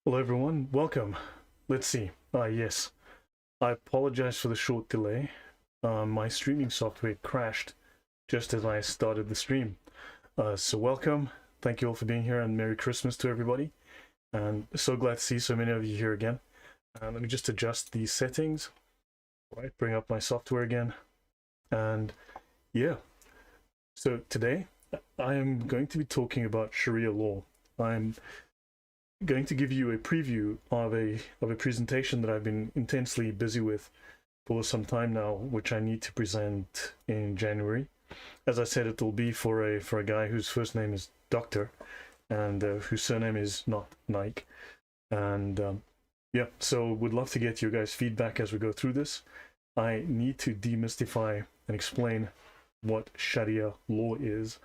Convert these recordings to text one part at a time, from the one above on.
Hello everyone, welcome. Let's see. Yes, I apologize for the short delay. My streaming software crashed just as I started the stream. So welcome. Thank you all for being here and Merry Christmas to everybody. And so glad to see so many of you here again. Let me just adjust these settings. Right, bring up my software again. And yeah, so today I am going to be talking about Sharia law. I'm going to give you a preview of a presentation that I've been intensely busy with for some time now, which I need to present in January. As I said, it will be for a guy whose first name is Doctor, and whose surname is not Nike. And yeah, so would love to get your guys' feedback as we go through this. I need to demystify and explain what Sharia law is,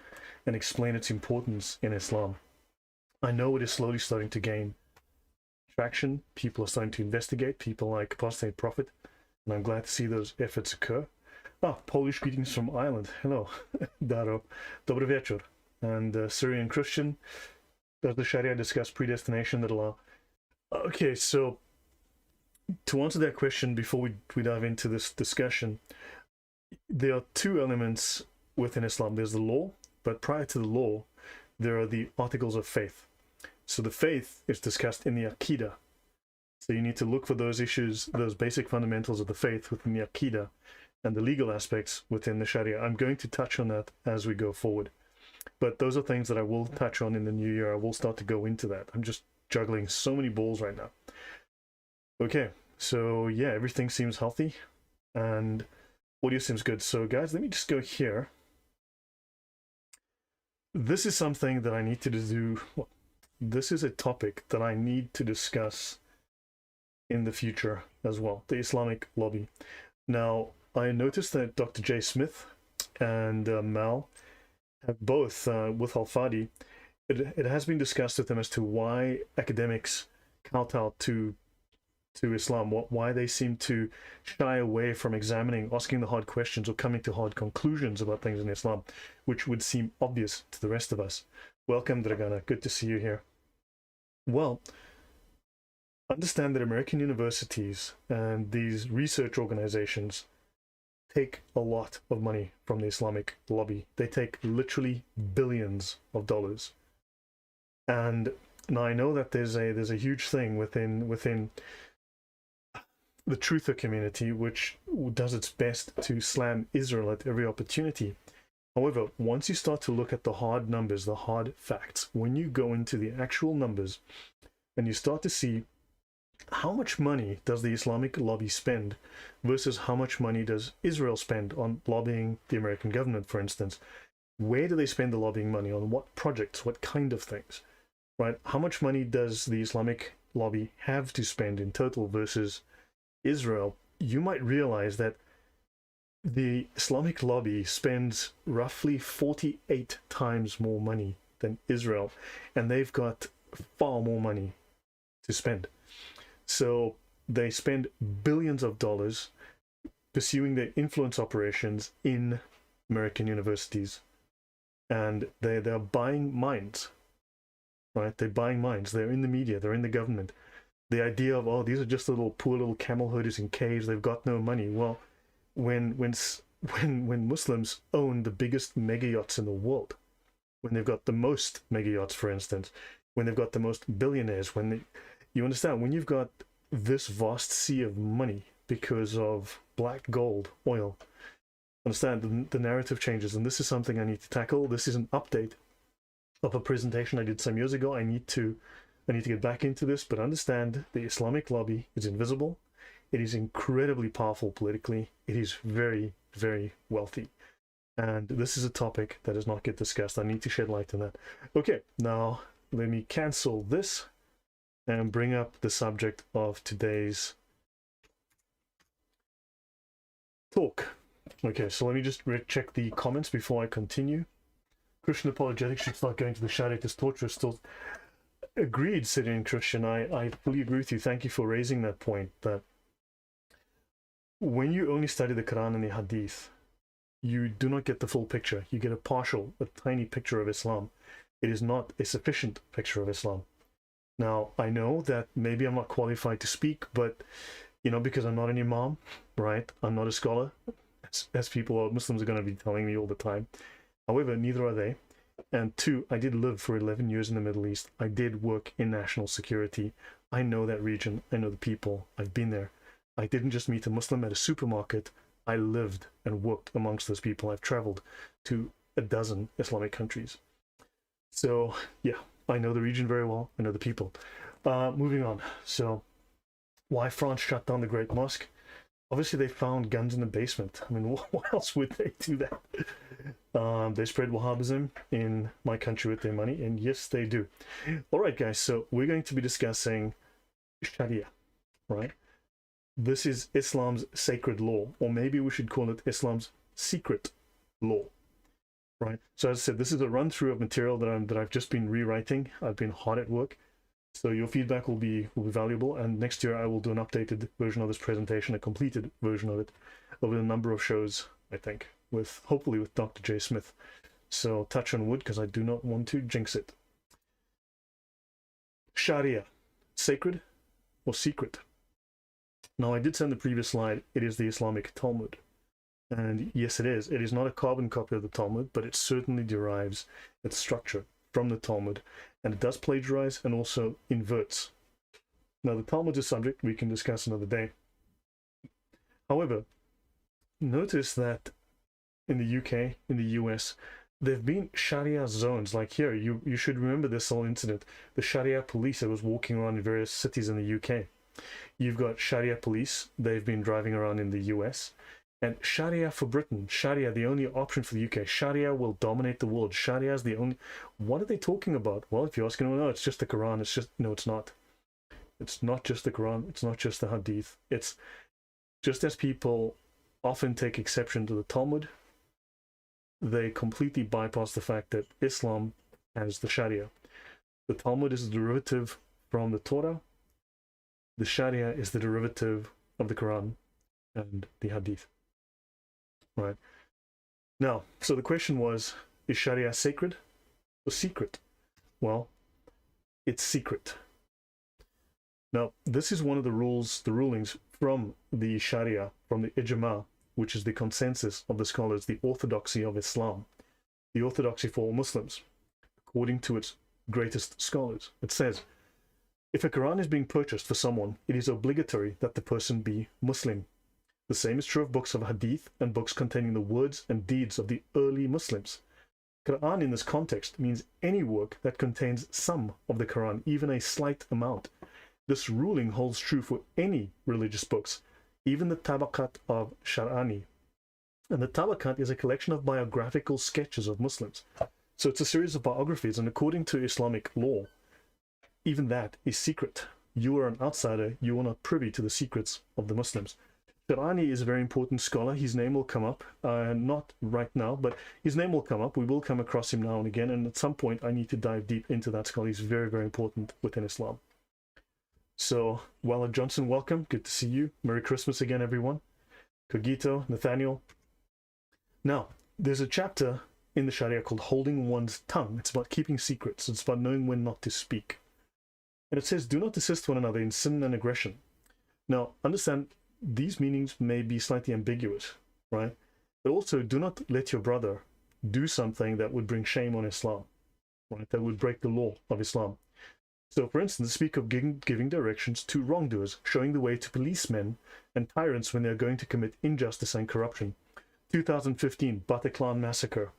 and explain its importance in Islam. I know it is slowly starting to gain traction. People are starting to investigate, people like Apostate Prophet, and I'm glad to see those efforts occur. Polish greetings from Ireland. Hello, Daro. Dobry wieczór. And Syrian Christian. Does the Sharia discuss predestination that Allah? Okay, so to answer that question before we dive into this discussion, there are two elements within Islam. There's the law, but prior to the law, there are the articles of faith. So the faith is discussed in the Aqidah. So you need to look for those issues, those basic fundamentals of the faith within the Aqidah, and the legal aspects within the Sharia. I'm going to touch on that as we go forward. But those are things that I will touch on in the new year. I will start to go into that. I'm just juggling so many balls right now. Okay, so yeah, everything seems healthy and audio seems good. So guys, let me just go here. This is something that I need to do. Well, this is a topic that I need to discuss in the future as well, the Islamic lobby. Now, I noticed that Dr. J. Smith and Mal have both, with Al-Fadi, it has been discussed with them as to why academics kowtow to Islam, why they seem to shy away from examining, asking the hard questions, or coming to hard conclusions about things in Islam, which would seem obvious to the rest of us. Welcome, Dragana. Good to see you here. Well, understand that American universities and these research organizations take a lot of money from the Islamic lobby. They take literally billions of dollars. And now I know that there's a huge thing within the truther community, which does its best to slam Israel at every opportunity. However, once you start to look at the hard numbers, the hard facts, when you go into the actual numbers and you start to see how much money does the Islamic lobby spend versus how much money does Israel spend on lobbying the American government, for instance, where do they spend the lobbying money on? What projects? What kind of things? Right? How much money does the Islamic lobby have to spend in total versus Israel? You might realize that the Islamic lobby spends roughly 48 times more money than Israel, and they've got far more money to spend. So they spend billions of dollars pursuing their influence operations in American universities, and they're buying minds, right? They're buying minds. They're in the media. They're in the government. The idea of, oh, these are just poor little camel herders in caves, they've got no money. Well, when Muslims own the biggest mega yachts in the world, when they've got the most mega yachts, for instance, when they've got the most billionaires, you understand, when you've got this vast sea of money because of black gold, oil, understand the narrative changes, and this is something I need to tackle. This is an update of a presentation I did some years ago. I need to get back into this, but understand the Islamic lobby is invisible. It is incredibly powerful politically. It is very, very wealthy. And this is a topic that does not get discussed. I need to shed light on that. Okay, now let me cancel this and bring up the subject of today's talk. Okay, so let me just check the comments before I continue. Christian apologetics should start going to the Sharia. This torture is still... Agreed, Syrian Christian. I fully agree with you. Thank you for raising that point, that when you only study the Quran and the Hadith, you do not get the full picture. You get a tiny picture of Islam. It is not a sufficient picture of Islam. Now, I know that maybe I'm not qualified to speak, but, you know, because I'm not an imam, right? I'm not a scholar, as people or Muslims are going to be telling me all the time. However, neither are they. And two, I did live for 11 years in the Middle East. I did work in national security. I know that region. I know the people. I've been there. I didn't just meet a Muslim at a supermarket. I lived and worked amongst those people. I've traveled to a dozen Islamic countries. So, yeah, I know the region very well. I know the people. Moving on. So, why France shut down the Great Mosque? Obviously, they found guns in the basement. I mean, why else would they do that? They spread Wahhabism in my country with their money, and yes, they do. All right, guys, so we're going to be discussing Sharia, right? This is Islam's sacred law, or maybe we should call it Islam's secret law, right? So as I said, this is a run-through of material that I've just been rewriting. I've been hard at work. So your feedback will be valuable, and next year I will do an updated version of this presentation, a completed version of it, over a number of shows, I think, with hopefully with Dr. J. Smith. So touch on wood, because I do not want to jinx it. Sharia, sacred or secret? Now, I did say in the previous slide, it is the Islamic Talmud. And yes, it is. It is not a carbon copy of the Talmud, but it certainly derives its structure from the Talmud, and it does plagiarize and also inverts. Now, the Talmud is a subject we can discuss another day. However, notice that in the UK, in the US, there have been Sharia zones. Like here, you should remember this whole incident. The Sharia police that was walking around in various cities in the UK. You've got Sharia police. They've been driving around in the US. And Sharia for Britain, Sharia, the only option for the UK. Sharia will dominate the world. Sharia is the only... What are they talking about? Well, if you're asking, well, no, it's just the Quran. It's just... No, it's not. It's not just the Quran. It's not just the Hadith. It's just as people often take exception to the Talmud, they completely bypass the fact that Islam has the Sharia. The Talmud is a derivative from the Torah. The Sharia is the derivative of the Quran and the Hadith. Right. Now, so the question was, is Sharia sacred or secret? Well, it's secret. Now, this is one of the rulings from the Sharia, from the Ijma, which is the consensus of the scholars, the orthodoxy of Islam, the orthodoxy for all Muslims, according to its greatest scholars. It says, if a Quran is being purchased for someone, it is obligatory that the person be Muslim. The same is true of books of Hadith and books containing the words and deeds of the early Muslims. Quran in this context means any work that contains some of the Quran, even a slight amount. This ruling holds true for any religious books, even the Tabaqat of Shar'ani. And the Tabaqat is a collection of biographical sketches of Muslims. So it's a series of biographies, and according to Islamic law, even that is secret. You are an outsider, you are not privy to the secrets of the Muslims. Shar'ani is a very important scholar. His name will come up, not right now, but his name will come up. We will come across him now and again, and at some point I need to dive deep into that scholar. He's very, very important within Islam. So, Walla Johnson, welcome. Good to see you. Merry Christmas again, everyone. Kogito, Nathaniel. Now, there's a chapter in the Sharia called Holding One's Tongue. It's about keeping secrets. It's about knowing when not to speak. And it says, do not assist one another in sin and aggression. Now, understand, these meanings may be slightly ambiguous, right? But also, do not let your brother do something that would bring shame on Islam, right? That would break the law of Islam. So, for instance, speak of giving directions to wrongdoers, showing the way to policemen and tyrants when they're going to commit injustice and corruption. 2015, Bataclan massacre.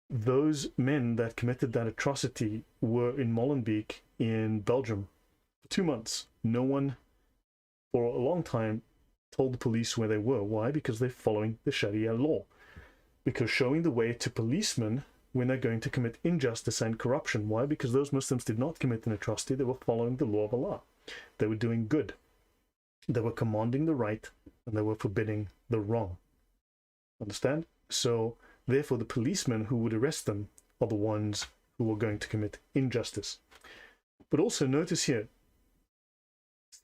Those men that committed that atrocity were in Molenbeek in Belgium for 2 months. No one, for a long time, told the police where they were. Why? Because they're following the Sharia law. Because showing the way to policemen when they're going to commit injustice and corruption. Why? Because those Muslims did not commit an atrocity. They were following the law of Allah. They were doing good. They were commanding the right, and they were forbidding the wrong. Understand? So, therefore, the policemen who would arrest them are the ones who are going to commit injustice. But also notice here,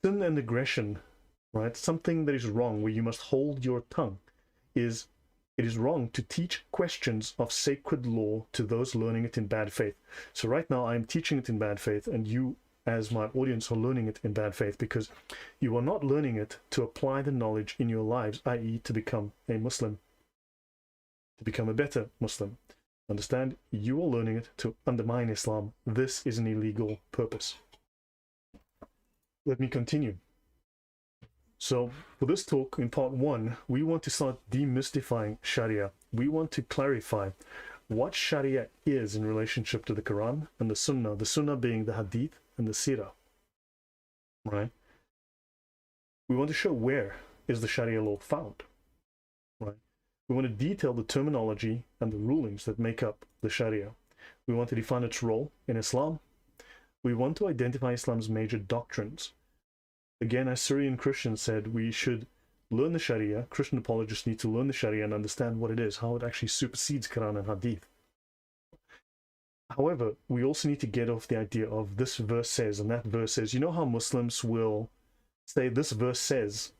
sin and aggression, right? Something that is wrong, where you must hold your tongue, is it is wrong to teach questions of sacred law to those learning it in bad faith. So right now I'm teaching it in bad faith, and you as my audience are learning it in bad faith, because you are not learning it to apply the knowledge in your lives, i.e. to become a Muslim, to become a better Muslim. Understand? You are learning it to undermine Islam. This is an illegal purpose. Let me continue. So for this talk in part 1, we want to start demystifying Sharia. We want to clarify what Sharia is in relationship to the Quran and the Sunnah being the Hadith and the Sirah, right? We want to show where is the Sharia law found, right? We want to detail the terminology and the rulings that make up the Sharia. We want to define its role in Islam. We want to identify Islam's major doctrines. Again, as Syrian Christians said, we should learn the Sharia. Christian apologists need to learn the Sharia and understand what it is, how it actually supersedes Quran and Hadith. However, we also need to get off the idea of this verse says and that verse says. You know how Muslims will say this verse says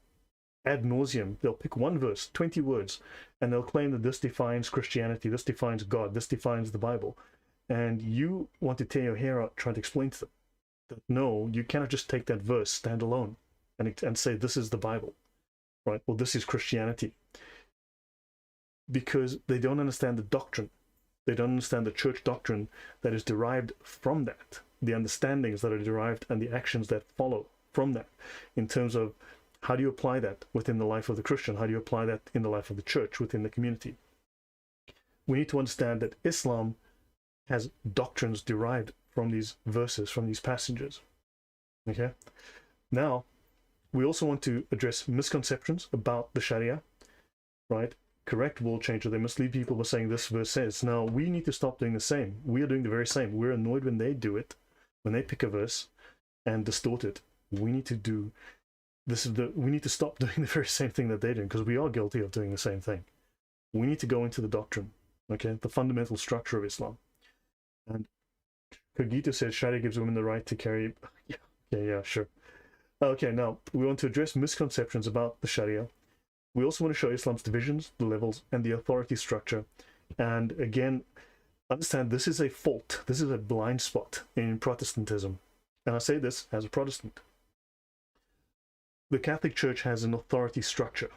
ad nauseum? They'll pick one verse, 20 words, and they'll claim that this defines Christianity, this defines God, this defines the Bible. And you want to tear your hair out trying to explain to them that no, you cannot just take that verse, stand alone, and say this is the Bible, right? Well, this is Christianity. Because they don't understand the doctrine. They don't understand the church doctrine that is derived from that, the understandings that are derived and the actions that follow from that, in terms of how do you apply that within the life of the Christian? How do you apply that in the life of the church, within the community? We need to understand that Islam has doctrines derived from these verses, from these passages. Okay? Now, we also want to address misconceptions about the Sharia, right? Correct world changer. They mislead people by saying this verse says. Now, we need to stop doing the same. We are doing the very same. We're annoyed when they do it, when they pick a verse and distort it. We need to do we need to stop doing the very same thing that they're doing, because we are guilty of doing the same thing. We need to go into the doctrine, okay, the fundamental structure of Islam. And Kogito says Sharia gives women the right to carry. Yeah, sure. Okay, now we want to address misconceptions about the Sharia. We also want to show Islam's divisions, the levels, and the authority structure. And again, understand this is a fault. This is a blind spot in Protestantism. And I say this as a Protestant. The Catholic Church has an authority structure,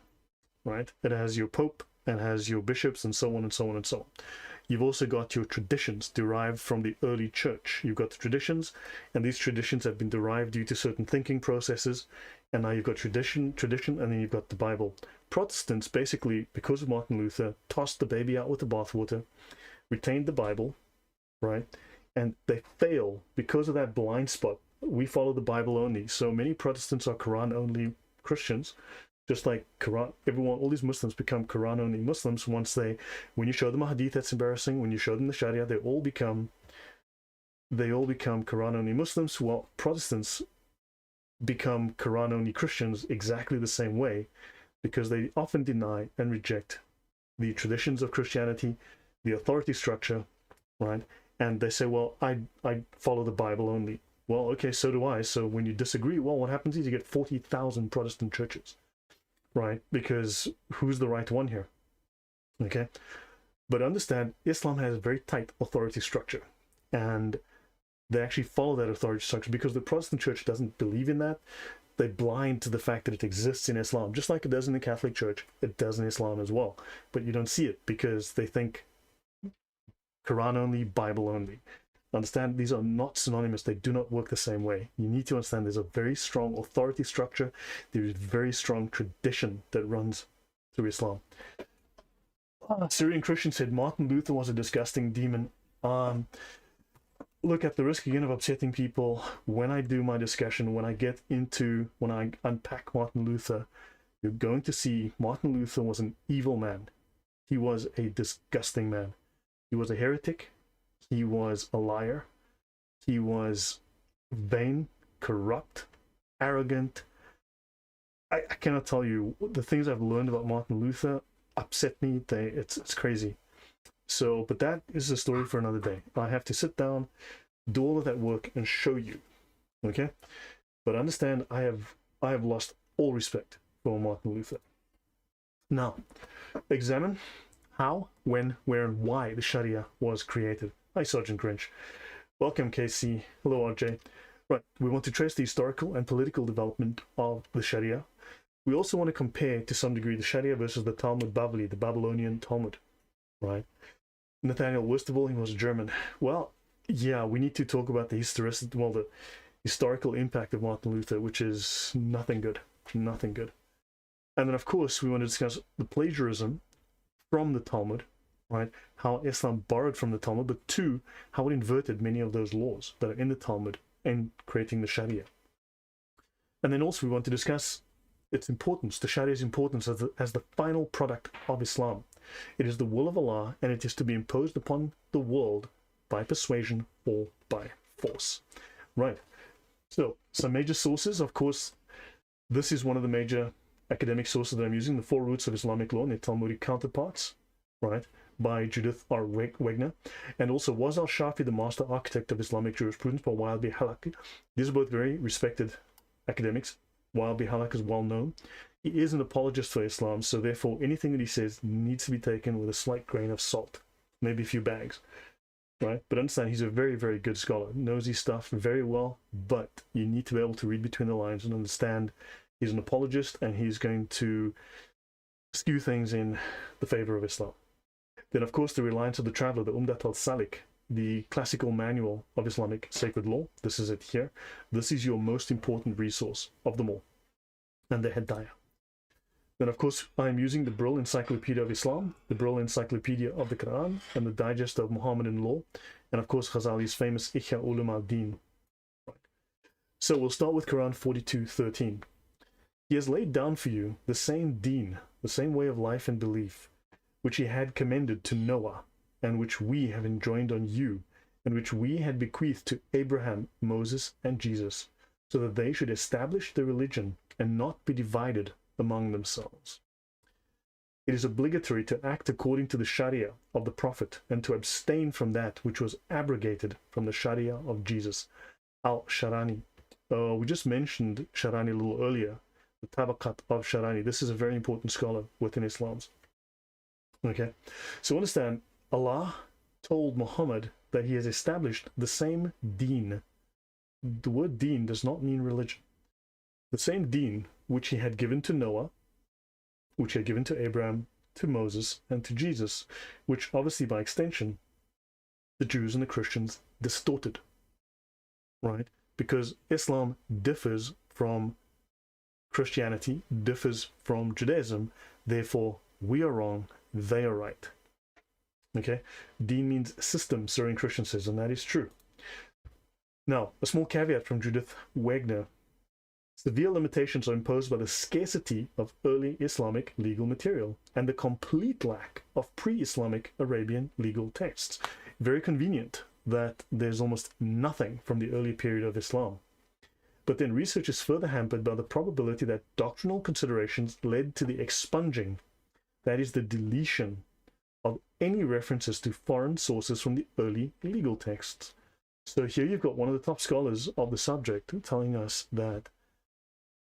right? It has your Pope and has your bishops and so on and so on and so on. You've also got your traditions derived from the early church. You've got the traditions, and these traditions have been derived due to certain thinking processes. And now you've got tradition, and then you've got the Bible. Protestants, basically, because of Martin Luther, tossed the baby out with the bathwater, retained the Bible, right? And they fail because of that blind spot. We follow the Bible only. So many Protestants are Quran-only Christians, just like Quran. All these Muslims become Quran-only Muslims when you show them a hadith that's embarrassing, when you show them the Sharia, they all become Quran-only Muslims, while Protestants become Quran-only Christians exactly the same way, because they often deny and reject the traditions of Christianity, the authority structure, right? And they say, well, I follow the Bible only. Well, okay, so do I. So when you disagree, well, what happens is you get 40,000 Protestant churches, right? Because who's the right one here? Okay? But understand, Islam has a very tight authority structure. And they actually follow that authority structure because the Protestant church doesn't believe in that. They're blind to the fact that it exists in Islam. Just like it does in the Catholic Church, it does in Islam as well. But you don't see it because they think Quran only, Bible only. Understand, these are not synonymous. They do not work the same way. You need to understand there's a very strong authority structure. There is very strong tradition that runs through Islam. Syrian Christian said Martin Luther was a disgusting demon. Look, at the risk again of upsetting people, when I do my discussion, when I unpack Martin Luther, you're going to see Martin Luther was an evil man. He was a disgusting man. He was a heretic. He was a liar. He was vain, corrupt, arrogant. I cannot tell you, the things I've learned about Martin Luther upset me. It's crazy. So, but that is a story for another day. I have to sit down, do all of that work, and show you. Okay? But understand, I have lost all respect for Martin Luther. Now, examine how, when, where, and why the Sharia was created. Hi, Sergeant Grinch. Welcome, KC. Hello, RJ. Right, we want to trace the historical and political development of the Sharia. We also want to compare, to some degree, the Sharia versus the Talmud Bavli, the Babylonian Talmud, right? Nathaniel, worst of all, he was German. Well, yeah, we need to talk about the historical impact of Martin Luther, which is nothing good, nothing good. And then, of course, we want to discuss the plagiarism from the Talmud, right? How Islam borrowed from the Talmud, but two, how it inverted many of those laws that are in the Talmud and creating the Sharia. And then also we want to discuss its importance, the Sharia's importance as the final product of Islam. It is the will of Allah, and it is to be imposed upon the world by persuasion or by force. Right. So, some major sources, of course, this is one of the major academic sources that I'm using, the Four Roots of Islamic Law and their Talmudic counterparts, right, by Judith R. Wegner, and also Was al-Shafi, the master architect of Islamic jurisprudence, by Wael B. Halak. These are both very respected academics. Wael B. Halak is well known. He is an apologist for Islam, so therefore anything that he says needs to be taken with a slight grain of salt, maybe a few bags, right? But understand, he's a very, very good scholar, knows his stuff very well, but you need to be able to read between the lines and understand he's an apologist and he's going to skew things in the favor of Islam. Then, of course, the Reliance of the Traveler, the Umdat al-Salik, the classical manual of Islamic sacred law. This is it here. This is your most important resource of them all. And the Hidayah. Then, of course, I'm using the Brill Encyclopedia of Islam, the Brill Encyclopedia of the Quran, and the Digest of Muhammadan Law, and, of course, Ghazali's famous Ihya Ulum al-Din. Right. So we'll start with Quran 42:13. He has laid down for you the same deen, the same way of life and belief, which he had commended to Noah, and which we have enjoined on you, and which we had bequeathed to Abraham, Moses, and Jesus, so that they should establish the religion and not be divided among themselves. It is obligatory to act according to the Sharia of the Prophet and to abstain from that which was abrogated from the Sharia of Jesus. Al-Sharani. We just mentioned Sharani a little earlier, the Tabaqat of Sharani. This is a very important scholar within Islam. Okay, so understand, Allah told Muhammad that he has established the same deen. The word deen does not mean religion. The same deen which he had given to Noah, which he had given to Abraham, to Moses, and to Jesus, which obviously by extension the Jews and the Christians distorted, right? Because Islam differs from Christianity, differs from Judaism, therefore we are wrong, they are right. Okay, deen means system, Syrian Christian says, and that is true. Now, a small caveat from Judith Wegner. Severe limitations are imposed by the scarcity of early Islamic legal material and the complete lack of pre-Islamic Arabian legal texts. Very convenient that there's almost nothing from the early period of Islam. But then research is further hampered by the probability that doctrinal considerations led to the expunging, that is, the deletion, of any references to foreign sources from the early legal texts. So here you've got one of the top scholars of the subject telling us that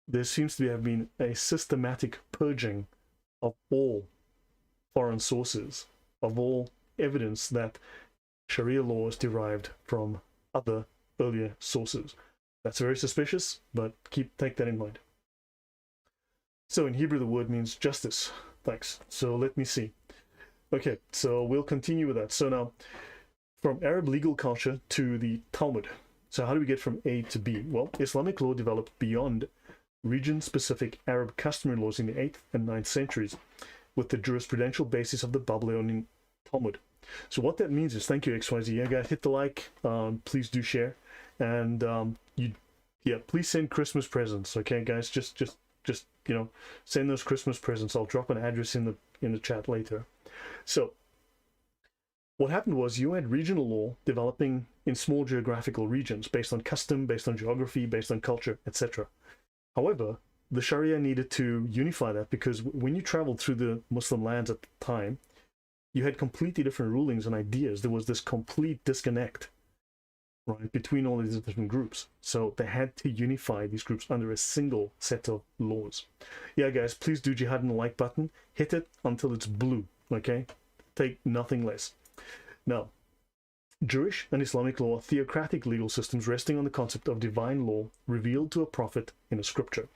there seems to have been a systematic purging of all foreign sources, of all evidence that Sharia law is derived from other earlier sources. That's very suspicious, but take that in mind. So in Hebrew, the word means justice. Thanks. So let me see. Okay, so we'll continue with that. So now, from Arab legal culture to the Talmud. So how do we get from A to B? Well, Islamic law developed beyond region-specific Arab customary laws in the 8th and 9th centuries with the jurisprudential basis of the Babylonian Talmud. So what that means is, thank you XYZ, yeah guys, hit the like, please do share, and please send Christmas presents, okay guys, just you know, send those Christmas presents. I'll drop an address in the chat later. So what happened was you had regional law developing in small geographical regions based on custom, based on geography, based on culture, etc. However, the Sharia needed to unify that because when you traveled through the Muslim lands at the time, you had completely different rulings and ideas. There was this complete disconnect, right, between all these different groups. So they had to unify these groups under a single set of laws. Yeah, guys, please do jihad on the like button. Hit it until it's blue, okay? Take nothing less. Now, Jewish and Islamic law are theocratic legal systems resting on the concept of divine law revealed to a prophet in a scripture.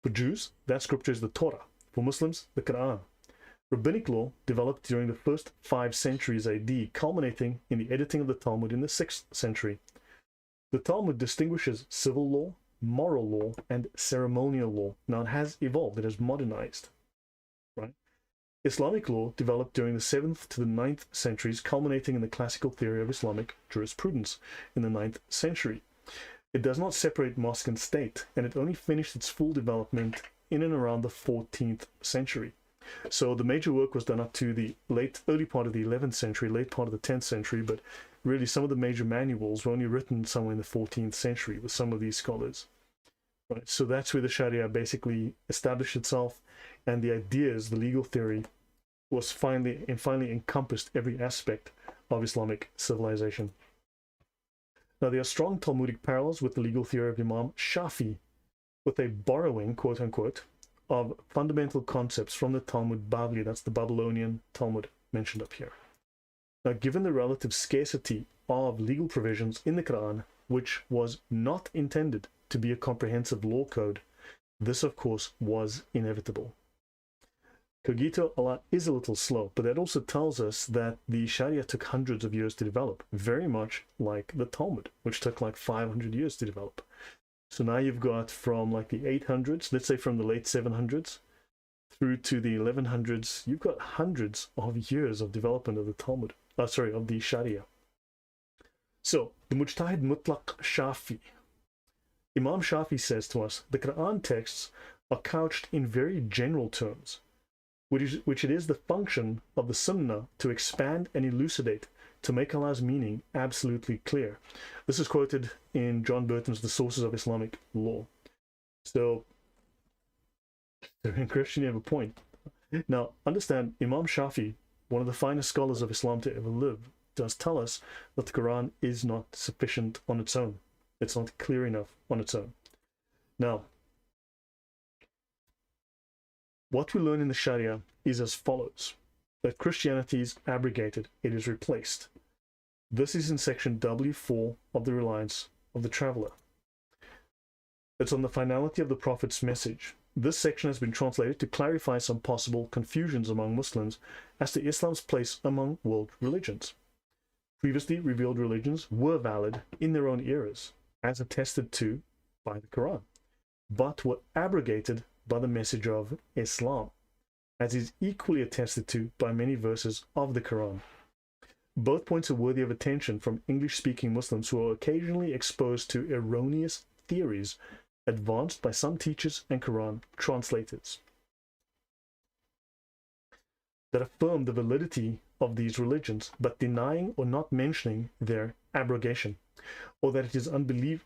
For Jews, that scripture is the Torah. For Muslims, the Quran. Rabbinic law developed during the first 5 centuries AD, culminating in the editing of the Talmud in the 6th century. The Talmud distinguishes civil law, moral law, and ceremonial law. Now it has evolved, it has modernized, right? Islamic law developed during the 7th to the 9th centuries, culminating in the classical theory of Islamic jurisprudence in the 9th century. It does not separate mosque and state, and it only finished its full development in and around the 14th century. So the major work was done up to the early part of the 11th century, late part of the 10th century, but really some of the major manuals were only written somewhere in the 14th century with some of these scholars. Right, so that's where the Sharia basically established itself, and the ideas, the legal theory, was finally encompassed every aspect of Islamic civilization. Now, there are strong Talmudic parallels with the legal theory of Imam Shafi, with a borrowing, quote unquote, of fundamental concepts from the Talmud Bavli, that's the Babylonian Talmud mentioned up here. Now, given the relative scarcity of legal provisions in the Quran, which was not intended to be a comprehensive law code, this, of course, was inevitable. Cogito Allah is a little slow, but that also tells us that the Sharia took hundreds of years to develop, very much like the Talmud, which took like 500 years to develop. So now you've got from like the 800s, let's say from the late 700s, through to the 1100s, you've got hundreds of years of development of the Talmud, of the Sharia. So, the Mujtahid Mutlaq Shafi. Imam Shafi says to us, the Quran texts are couched in very general terms, which it is the function of the Sunnah to expand and elucidate, to make Allah's meaning absolutely clear. This is quoted in John Burton's The Sources of Islamic Law. So, in Christian, you have a point. Now, understand, Imam Shafi, one of the finest scholars of Islam to ever live, does tell us that the Quran is not sufficient on its own. It's not clear enough on its own. Now, what we learn in the Sharia is as follows: that Christianity is abrogated, it is replaced. This is in section W4 of the Reliance of the Traveller. It's on the finality of the Prophet's message. This section has been translated to clarify some possible confusions among Muslims as to Islam's place among world religions. Previously revealed religions were valid in their own eras, as attested to by the Quran, but were abrogated by the message of Islam, as is equally attested to by many verses of the Quran. Both points are worthy of attention from English-speaking Muslims who are occasionally exposed to erroneous theories advanced by some teachers and Quran translators that affirm the validity of these religions, but denying or not mentioning their abrogation, or that it is unbelief,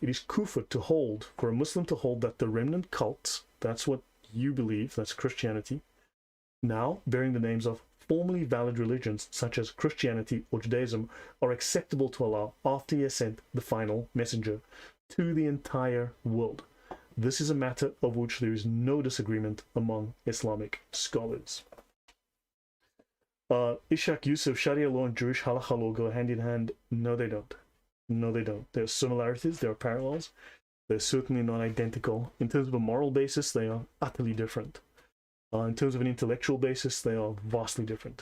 it is kufr to hold, for a Muslim to hold that the remnant cults, that's what you believe, that's Christianity, now bearing the names of formerly valid religions such as Christianity or Judaism, are acceptable to Allah after He has sent the final messenger to the entire world. This is a matter of which there is no disagreement among Islamic scholars. Ishaq Yusuf, Sharia law and Jewish halakha law go hand in hand? No, they don't. No, they don't. There are similarities, there are parallels. They're certainly not identical. In terms of a moral basis, they are utterly different. In terms of an intellectual basis, they are vastly different.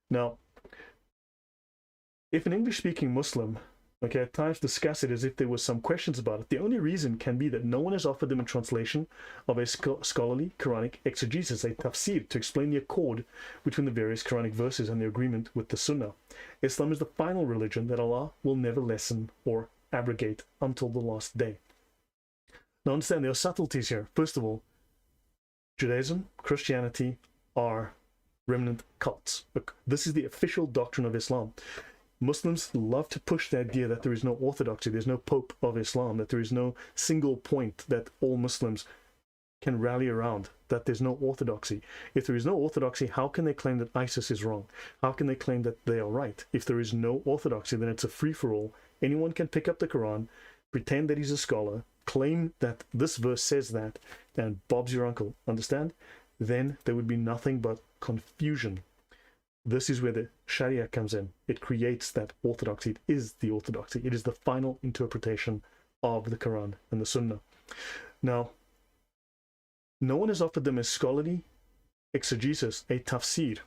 Now, if an English-speaking Muslim, at times discuss it as if there were some questions about it, the only reason can be that no one has offered them a translation of a scholarly Quranic exegesis, a tafsir, to explain the accord between the various Quranic verses and their agreement with the Sunnah. Islam is the final religion that Allah will never lessen or abrogate until the last day. Now understand, there are subtleties here. First of all, Judaism, Christianity are remnant cults. Look, this is the official doctrine of Islam. Muslims love to push the idea that there is no orthodoxy, there's no Pope of Islam, that there is no single point that all Muslims can rally around, that there's no orthodoxy. If there is no orthodoxy, how can they claim that ISIS is wrong? How can they claim that they are right? If there is no orthodoxy, then it's a free-for-all. Anyone can pick up the Quran, pretend that he's a scholar, claim that this verse says that, and Bob's your uncle, understand? Then there would be nothing but confusion. This is where the Sharia comes in. It creates that orthodoxy. It is the orthodoxy. It is the final interpretation of the Quran and the Sunnah. Now, no one has offered them a scholarly exegesis, a tafsir.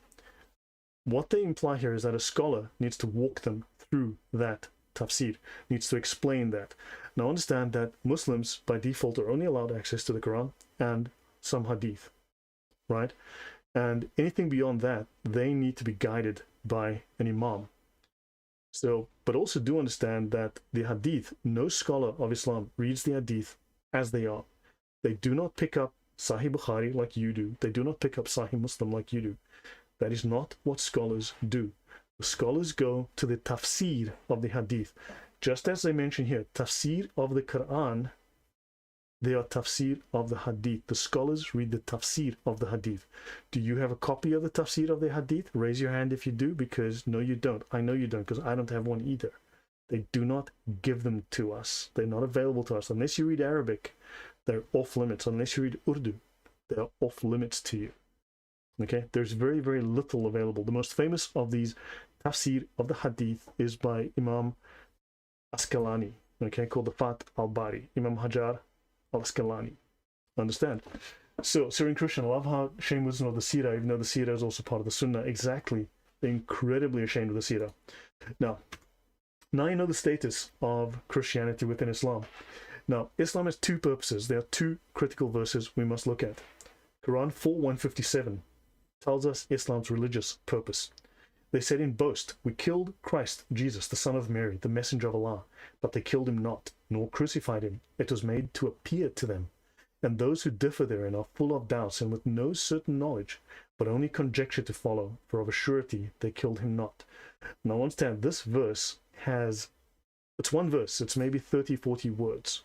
What they imply here is that a scholar needs to walk them through that tafsir, needs to explain that. Now understand that Muslims by default are only allowed access to the Quran and some hadith, right? And anything beyond that, they need to be guided by an imam. So, but also do understand that the hadith, no scholar of Islam reads the hadith as they are. They do not pick up Sahih Bukhari like you do. They do not pick up Sahih Muslim like you do. That is not what scholars do. The scholars go to the tafsir of the hadith. Just as I mentioned here, tafsir of the Quran, they are tafsir of the hadith. The scholars read the tafsir of the hadith. Do you have a copy of the tafsir of the hadith? Raise your hand if you do, because no, you don't. I know you don't, because I don't have one either. They do not give them to us. They're not available to us. Unless you read Arabic, they're off limits. Unless you read Urdu, they are off limits to you. Okay, there's very, very little available. The most famous of these tafsir of the hadith is by Imam Asqalani, okay, called the Fath al-Bari, Imam Hajar al-Asqalani. Understand? So, Syrian Christian, I love how Shane was of the Sirah, even though the Sirah is also part of the Sunnah. Exactly. They're incredibly ashamed of the Sirah. Now you know the status of Christianity within Islam. Now, Islam has two purposes. There are two critical verses we must look at. Quran 4:157 tells us Islam's religious purpose. They said in boast, we killed Christ, Jesus, the son of Mary, the messenger of Allah, but they killed him not, nor crucified him. It was made to appear to them. And those who differ therein are full of doubts and with no certain knowledge, but only conjecture to follow, for of a surety they killed him not. Now understand, this verse has, it's one verse, it's maybe 30, 40 words.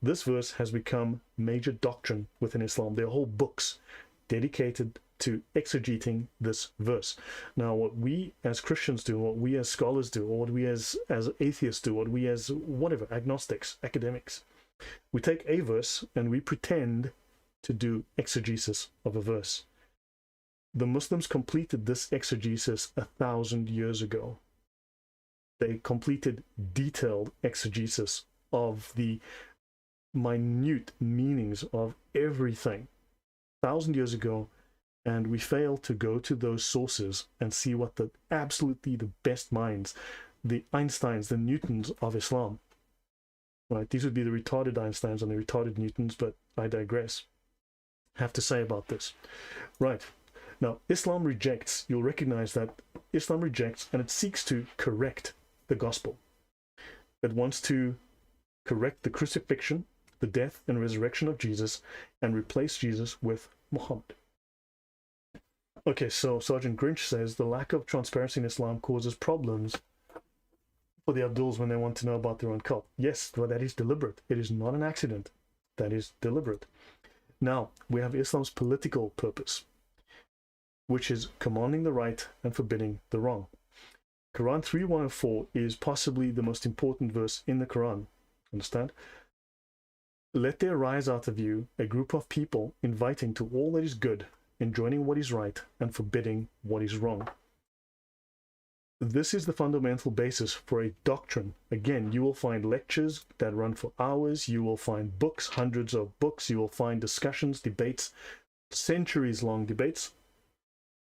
This verse has become major doctrine within Islam. There are whole books dedicated to exegeting this verse. Now, what we as Christians do, what we as scholars do, or what we as atheists do, what we as whatever, agnostics, academics, we take a verse and we pretend to do exegesis of a verse. The Muslims completed this exegesis 1,000 years ago. They completed detailed exegesis of the minute meanings of everything 1,000 years ago, and we fail to go to those sources and see what the absolutely the best minds, the Einsteins, the Newtons of Islam, right? These would be the retarded Einsteins and the retarded Newtons, but I digress, have to say about this. Right. Now, Islam rejects, you'll recognize that Islam rejects and it seeks to correct the gospel. It wants to correct the crucifixion, the death and resurrection of Jesus, and replace Jesus with Muhammad. Okay, so Sergeant Grinch says the lack of transparency in Islam causes problems for the Abduls when they want to know about their own cult. Yes, well, that is deliberate. It is not an accident. That is deliberate. Now, we have Islam's political purpose, which is commanding the right and forbidding the wrong. Quran 3:104 is possibly the most important verse in the Quran. Understand? Let there rise out of you a group of people inviting to all that is good, enjoining what is right, and forbidding what is wrong. This is the fundamental basis for a doctrine. Again, you will find lectures that run for hours. You will find books, hundreds of books. You will find discussions, debates, centuries-long debates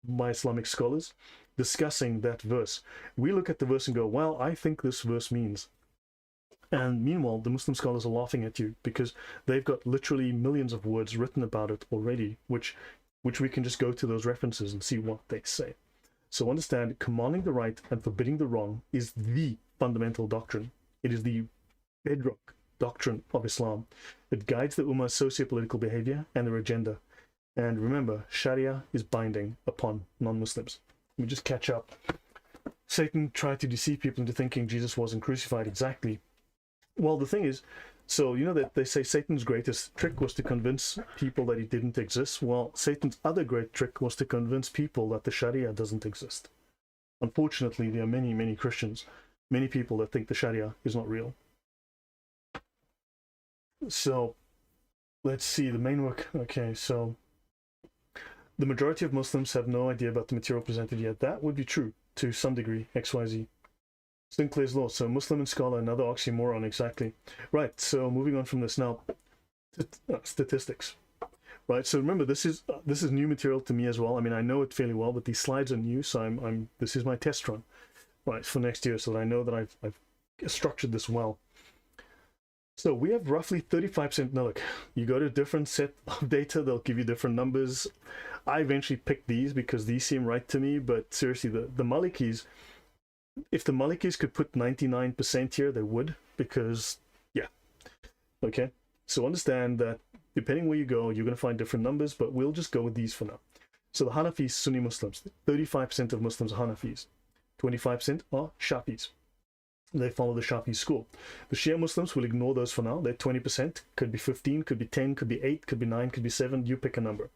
by Islamic scholars discussing that verse. We look at the verse and go, well, I think this verse means. And meanwhile, the Muslim scholars are laughing at you because they've got literally millions of words written about it already, which we can just go to those references and see what they say. So understand, commanding the right and forbidding the wrong is the fundamental doctrine. It is the bedrock doctrine of Islam. It guides the Ummah's socio-political behavior and their agenda. And remember, Sharia is binding upon non-Muslims. Let me just catch up. Satan tried to deceive people into thinking Jesus wasn't crucified. Exactly. Well, the thing is, so you know that they say Satan's greatest trick was to convince people that he didn't exist. Well, Satan's other great trick was to convince people that the Sharia doesn't exist. Unfortunately, there are many, many Christians, many people that think the Sharia is not real. So let's see the main work. Okay, so the majority of Muslims have no idea about the material presented yet. That would be true to some degree, XYZ. Sinclair's law. So Muslim and scholar, another oxymoron, exactly. Right, so moving on from this now, statistics. Right, so remember, this is new material to me as well. I mean, I know it fairly well, but these slides are new, so this is my test run, right, for next year, so that I know that I've structured this well. So we have roughly 35%. Now look, you go to a different set of data, they'll give you different numbers. I eventually picked these because these seem right to me, but seriously, the Malikis, if the Malikis could put 99% here, they would, because, yeah, okay? So understand that depending where you go, you're going to find different numbers, but we'll just go with these for now. So the Hanafis, Sunni Muslims, 35% of Muslims are Hanafis, 25% are Shafis. They follow the Shafi school. The Shia Muslims will ignore those for now. They're 20%, could be 15, could be 10, could be 8, could be 9, could be 7, you pick a number.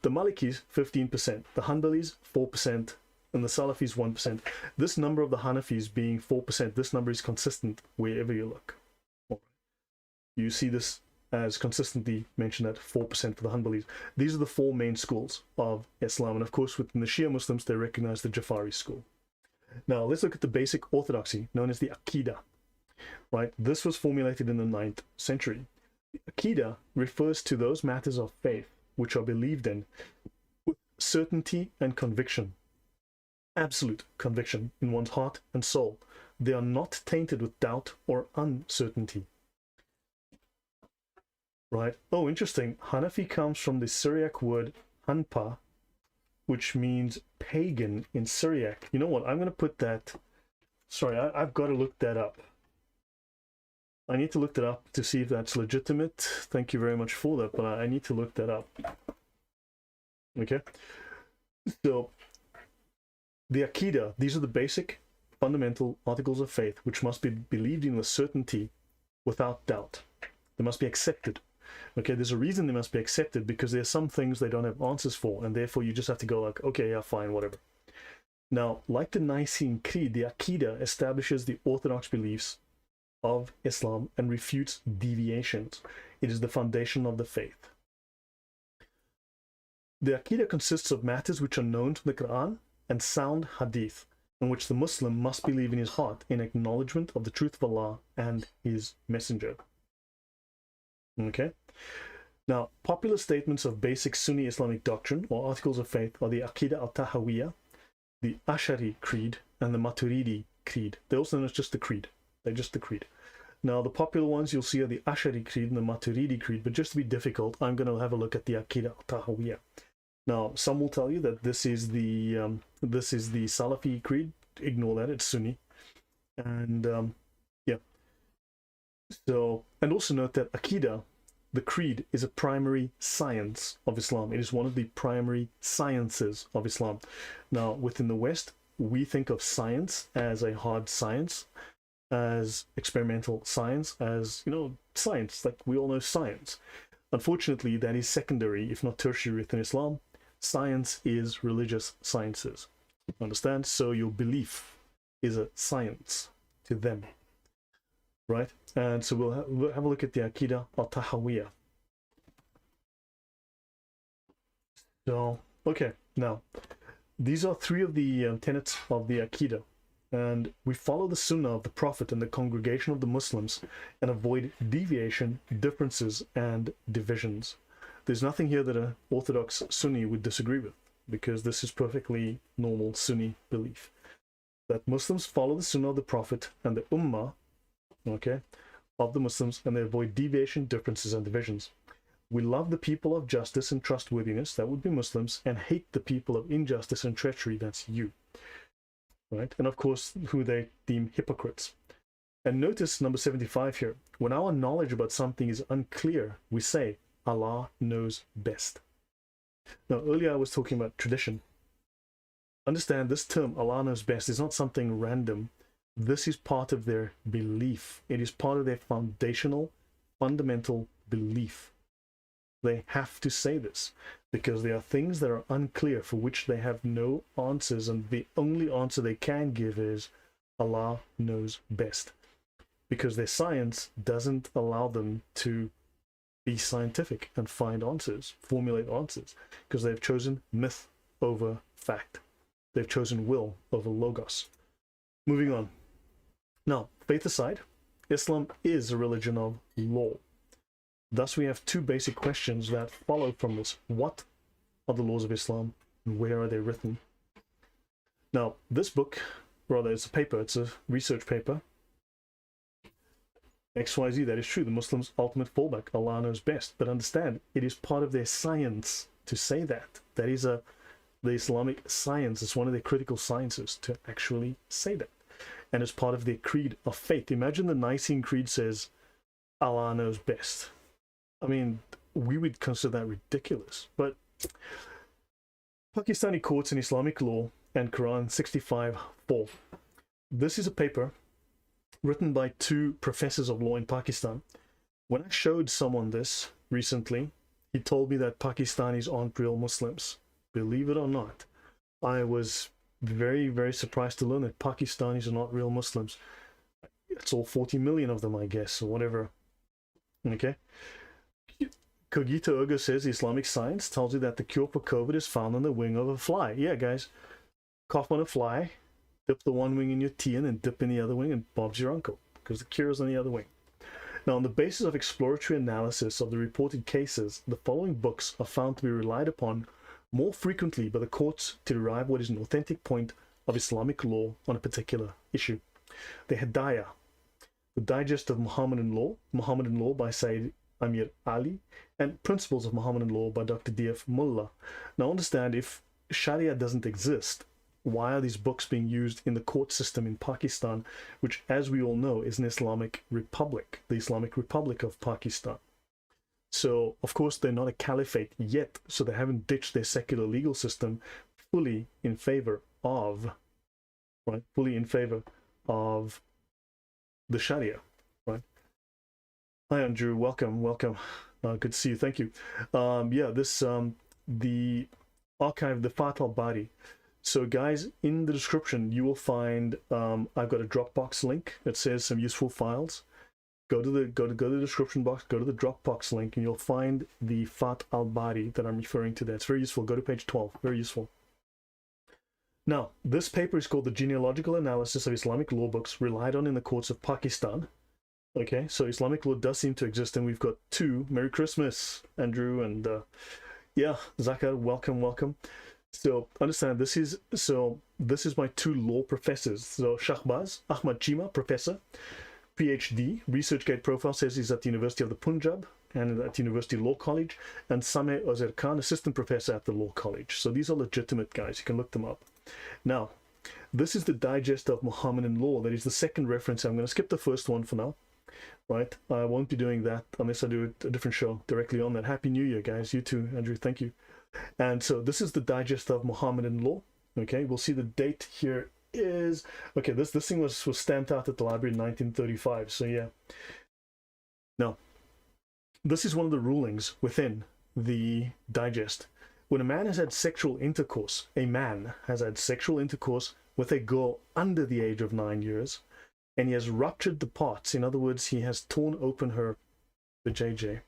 The Malikis, 15%, the Hanbalis, 4%, and the Salafis, 1%. This number of the Hanafis being 4%, this number is consistent wherever you look. You see this as consistently mentioned at 4% for the Hanbalis. These are the four main schools of Islam, and of course within the Shia Muslims they recognize the Jafari school. Now let's look at the basic orthodoxy known as the Aqidah. Right, this was formulated in the 9th century. The Aqidah refers to those matters of faith which are believed in with certainty and conviction, absolute conviction in one's heart and soul. They are not tainted with doubt or uncertainty. Right, oh interesting, Hanafi comes from the Syriac word Hanpa, which means pagan in Syriac. You know what, I'm going to put that, sorry, I've got to look that up. I need to look that up to see if that's legitimate. Thank you very much for that, but I need to look that up. Okay, so the Aqidah, these are the basic fundamental articles of faith which must be believed in with certainty without doubt. They must be accepted. Okay, there's a reason they must be accepted, because there are some things they don't have answers for, and therefore you just have to go like, okay, yeah, fine, whatever. Now, like the Nicene Creed, the Aqidah establishes the orthodox beliefs of Islam and refutes deviations. It is the foundation of the faith. The Aqidah consists of matters which are known to the Quran and sound hadith, in which the Muslim must believe in his heart in acknowledgement of the truth of Allah and his messenger. Okay, now popular statements of basic Sunni Islamic doctrine or articles of faith are the Aqidah al-Tahawiyya, the Ash'ari Creed, and the Maturidi Creed. They're also known as just the Creed. They're just the Creed. Now the popular ones you'll see are the Ash'ari Creed and the Maturidi Creed, but just to be difficult, I'm going to have a look at the Aqidah al-Tahawiyya. Now some will tell you that this is the Salafi Creed. Ignore that, it's Sunni. And yeah. So, and also note that Aqidah, the creed, is a primary science of Islam. It is one of the primary sciences of Islam. Now, within the West, we think of science as a hard science, as experimental science, as, you know, science, like we all know science. Unfortunately, that is secondary, if not tertiary, within Islam. Science is religious sciences. Understand? So your belief is a science to them. Right, and so we'll have a look at the Aqidah al-Tahawiyya. So, okay, now, these are three of the tenets of the Aqidah, and we follow the Sunnah of the Prophet and the congregation of the Muslims and avoid deviation, differences, and divisions. There's nothing here that an Orthodox Sunni would disagree with, because this is perfectly normal Sunni belief. That Muslims follow the Sunnah of the Prophet and the Ummah, okay, of the Muslims, and they avoid deviation, differences, and divisions. We love the people of justice and trustworthiness, that would be Muslims, and hate the people of injustice and treachery, that's you. Right, and of course, who they deem hypocrites. And notice number 75 here. When our knowledge about something is unclear, we say, Allah knows best. Now, earlier I was talking about tradition. Understand, this term, Allah knows best, is not something random. This is part of their belief. It is part of their foundational, fundamental belief. They have to say this because there are things that are unclear for which they have no answers, and the only answer they can give is Allah knows best, because their science doesn't allow them to be scientific and find answers, formulate answers, because they've chosen myth over fact. They've chosen will over logos. Moving on. Now, faith aside, Islam is a religion of law. Thus, we have two basic questions that follow from this. What are the laws of Islam, and where are they written? Now, this book, rather, it's a paper, it's a research paper. XYZ, that is true. The Muslims' ultimate fallback. Allah knows best. But understand, it is part of their science to say that. That is the Islamic science. It's one of their critical sciences to actually say that. And it's part of their creed of faith. Imagine the Nicene Creed says, Allah knows best. I mean, we would consider that ridiculous. But Pakistani courts and Islamic law and Quran 65:4. This is a paper written by two professors of law in Pakistan. When I showed someone this recently, he told me that Pakistanis aren't real Muslims. Believe it or not, I was very, very surprised to learn that Pakistanis are not real Muslims. It's all 40 million of them, I guess, or whatever. Okay? Cogito Ergo says Islamic science tells you that the cure for COVID is found on the wing of a fly. Yeah, guys. Cough on a fly, dip the one wing in your tea and then dip in the other wing, and Bob's your uncle, because the cure is on the other wing. Now, on the basis of exploratory analysis of the reported cases, the following books are found to be relied upon more frequently by the courts to derive what is an authentic point of Islamic law on a particular issue. The Hidayah, the Digest of Muhammadan Law by Sayyid Amir Ali, and Principles of Muhammadan Law by Dr. D.F. Mullah. Now understand, if Sharia doesn't exist, why are these books being used in the court system in Pakistan, which, as we all know, is an Islamic republic, the Islamic Republic of Pakistan? So, of course, they're not a caliphate yet, so they haven't ditched their secular legal system fully in favor of, right? Fully in favor of the Sharia, right? Hi, Andrew. Welcome. Good to see you. Thank you. Yeah, this, the archive, the Fath al-Bari. So, guys, in the description, you will find, I've got a Dropbox link that says some useful files. Go to the description box, go to the Dropbox link, and you'll find the Fath al-Bari that I'm referring to there. It's very useful. Go to page 12. Very useful. Now, this paper is called The Genealogical Analysis of Islamic Law Books Relied on in the Courts of Pakistan. Okay, so Islamic law does seem to exist, and we've got two. Merry Christmas, Andrew, and yeah, Zakar, welcome. So understand, this is my two law professors. So Shahbaz Ahmad Chima, professor, PhD, ResearchGate profile says he's at the University of the Punjab and at University Law College, and Sameh Ozer Khan, assistant professor at the Law College. So these are legitimate guys. You can look them up. Now, this is the Digest of Muhammadan Law. That is the second reference. I'm going to skip the first one for now. Right, I won't be doing that unless I do a different show directly on that. Happy New Year, guys. You too, Andrew. Thank you. And so this is the Digest of Muhammadan Law. Okay, we'll see the date here is, okay, this thing was stamped out at the library in 1935. So yeah. Now, this is one of the rulings within the Digest. When a man has had sexual intercourse, a man has had sexual intercourse with a girl under the age of 9 years, and he has ruptured the parts, in other words, he has torn open her vajayjay,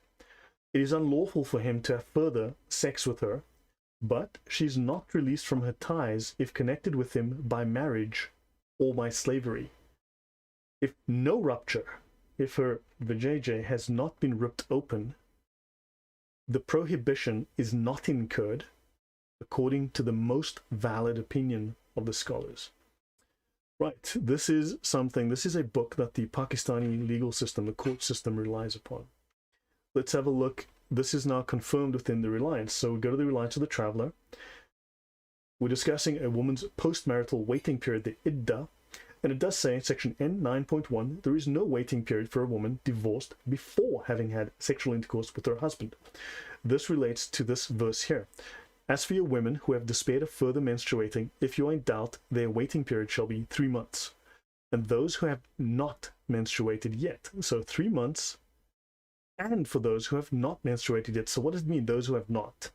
it is unlawful for him to have further sex with her, but she's not released from her ties if connected with him by marriage or by slavery. If no rupture, if her vajayjay has not been ripped open, the prohibition is not incurred, according to the most valid opinion of the scholars. Right, this is a book that the Pakistani legal system, the court system, relies upon. Let's have a look. This is now confirmed within the reliance. So we go to the reliance of the traveler. We're discussing a woman's postmarital waiting period, the iddah, and it does say in section N 9.1, there is no waiting period for a woman divorced before having had sexual intercourse with her husband. This relates to this verse here. As for your women who have despaired of further menstruating, if you are in doubt, their waiting period shall be 3 months. And those who have not menstruated yet, so 3 months, and for those who have not menstruated yet. So what does it mean, those who have not?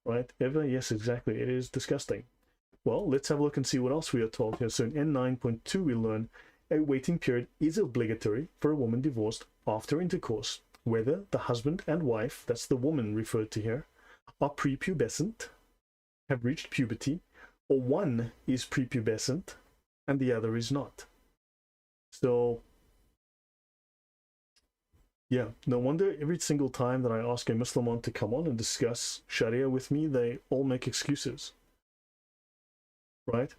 Right, ever? Yes, exactly. It is disgusting. Well, let's have a look and see what else we are told here. So in N9.2, we learn a waiting period is obligatory for a woman divorced after intercourse. whether the husband and wife, that's the woman referred to here, are prepubescent, have reached puberty, or one is prepubescent and the other is not. So yeah, no wonder every single time that I ask a Muslim to come on and discuss Sharia with me, they all make excuses, right?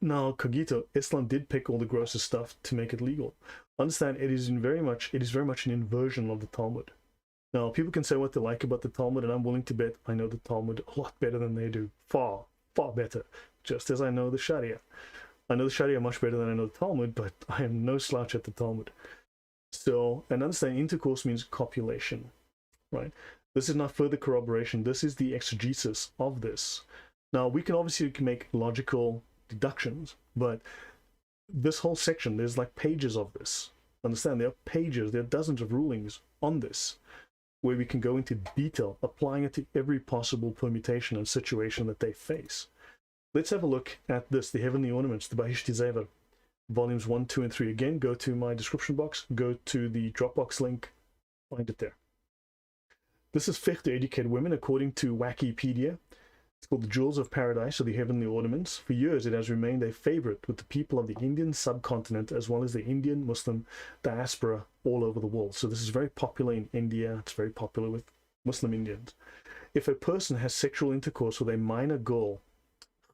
Now, Cogito, Islam did pick all the grossest stuff to make it legal. Understand, it is very much an inversion of the Talmud. Now, people can say what they like about the Talmud, and I'm willing to bet I know the Talmud a lot better than they do. Far, far better. Just as I know the Sharia. I know the Sharia much better than I know the Talmud, but I am no slouch at the Talmud. So, and understand, intercourse means copulation, right? This is not further corroboration. This is the exegesis of this. Now, we can obviously make logical deductions, but this whole section, there's like pages of this. Understand, there are pages, there are dozens of rulings on this, where we can go into detail, applying it to every possible permutation and situation that they face. Let's have a look at this, the Heavenly Ornaments, the Bahishti Zever, volumes 1, 2, and 3. Again, go to my description box, go to the Dropbox link, find it there. This is Fiqh to educate women, according to Wikipedia. It's called the Jewels of Paradise, or the Heavenly Ornaments. For years, it has remained a favorite with the people of the Indian subcontinent, as well as the Indian Muslim diaspora all over the world. So this is very popular in India. It's very popular with Muslim Indians. If a person has sexual intercourse with a minor girl,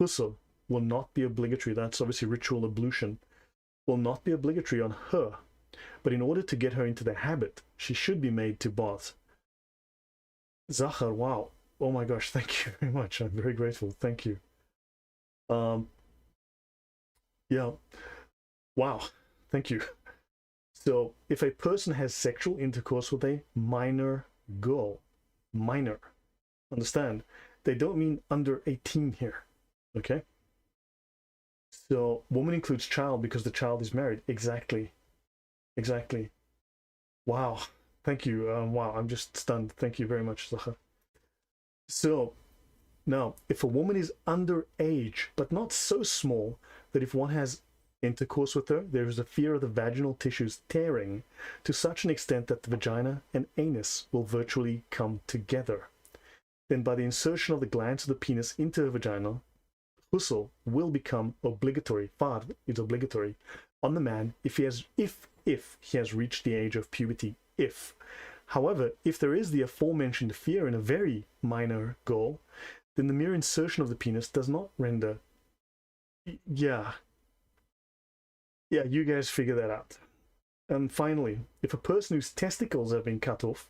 ghusl will not be obligatory. That's obviously ritual ablution. Will not be obligatory on her. But in order to get her into the habit, she should be made to bath. Zahar, wow. Oh my gosh, thank you very much. I'm very grateful. Thank you. Yeah. Wow. Thank you. So, if a person has sexual intercourse with a minor girl, minor, understand, they don't mean under 18 here, okay? So, woman includes child because the child is married. Exactly. Exactly. Wow. Thank you. Wow, I'm just stunned. Thank you very much, Zahar. So, now, if a woman is underage, but not so small that if one has intercourse with her, there is a fear of the vaginal tissues tearing to such an extent that the vagina and anus will virtually come together. Then by the insertion of the glands of the penis into her vagina, ghusl will become obligatory, fard is obligatory, on the man if he has reached the age of puberty, if. However, if there is the aforementioned fear in a very minor girl, then the mere insertion of the penis does not render... Yeah, you guys figure that out. And finally, if a person whose testicles have been cut off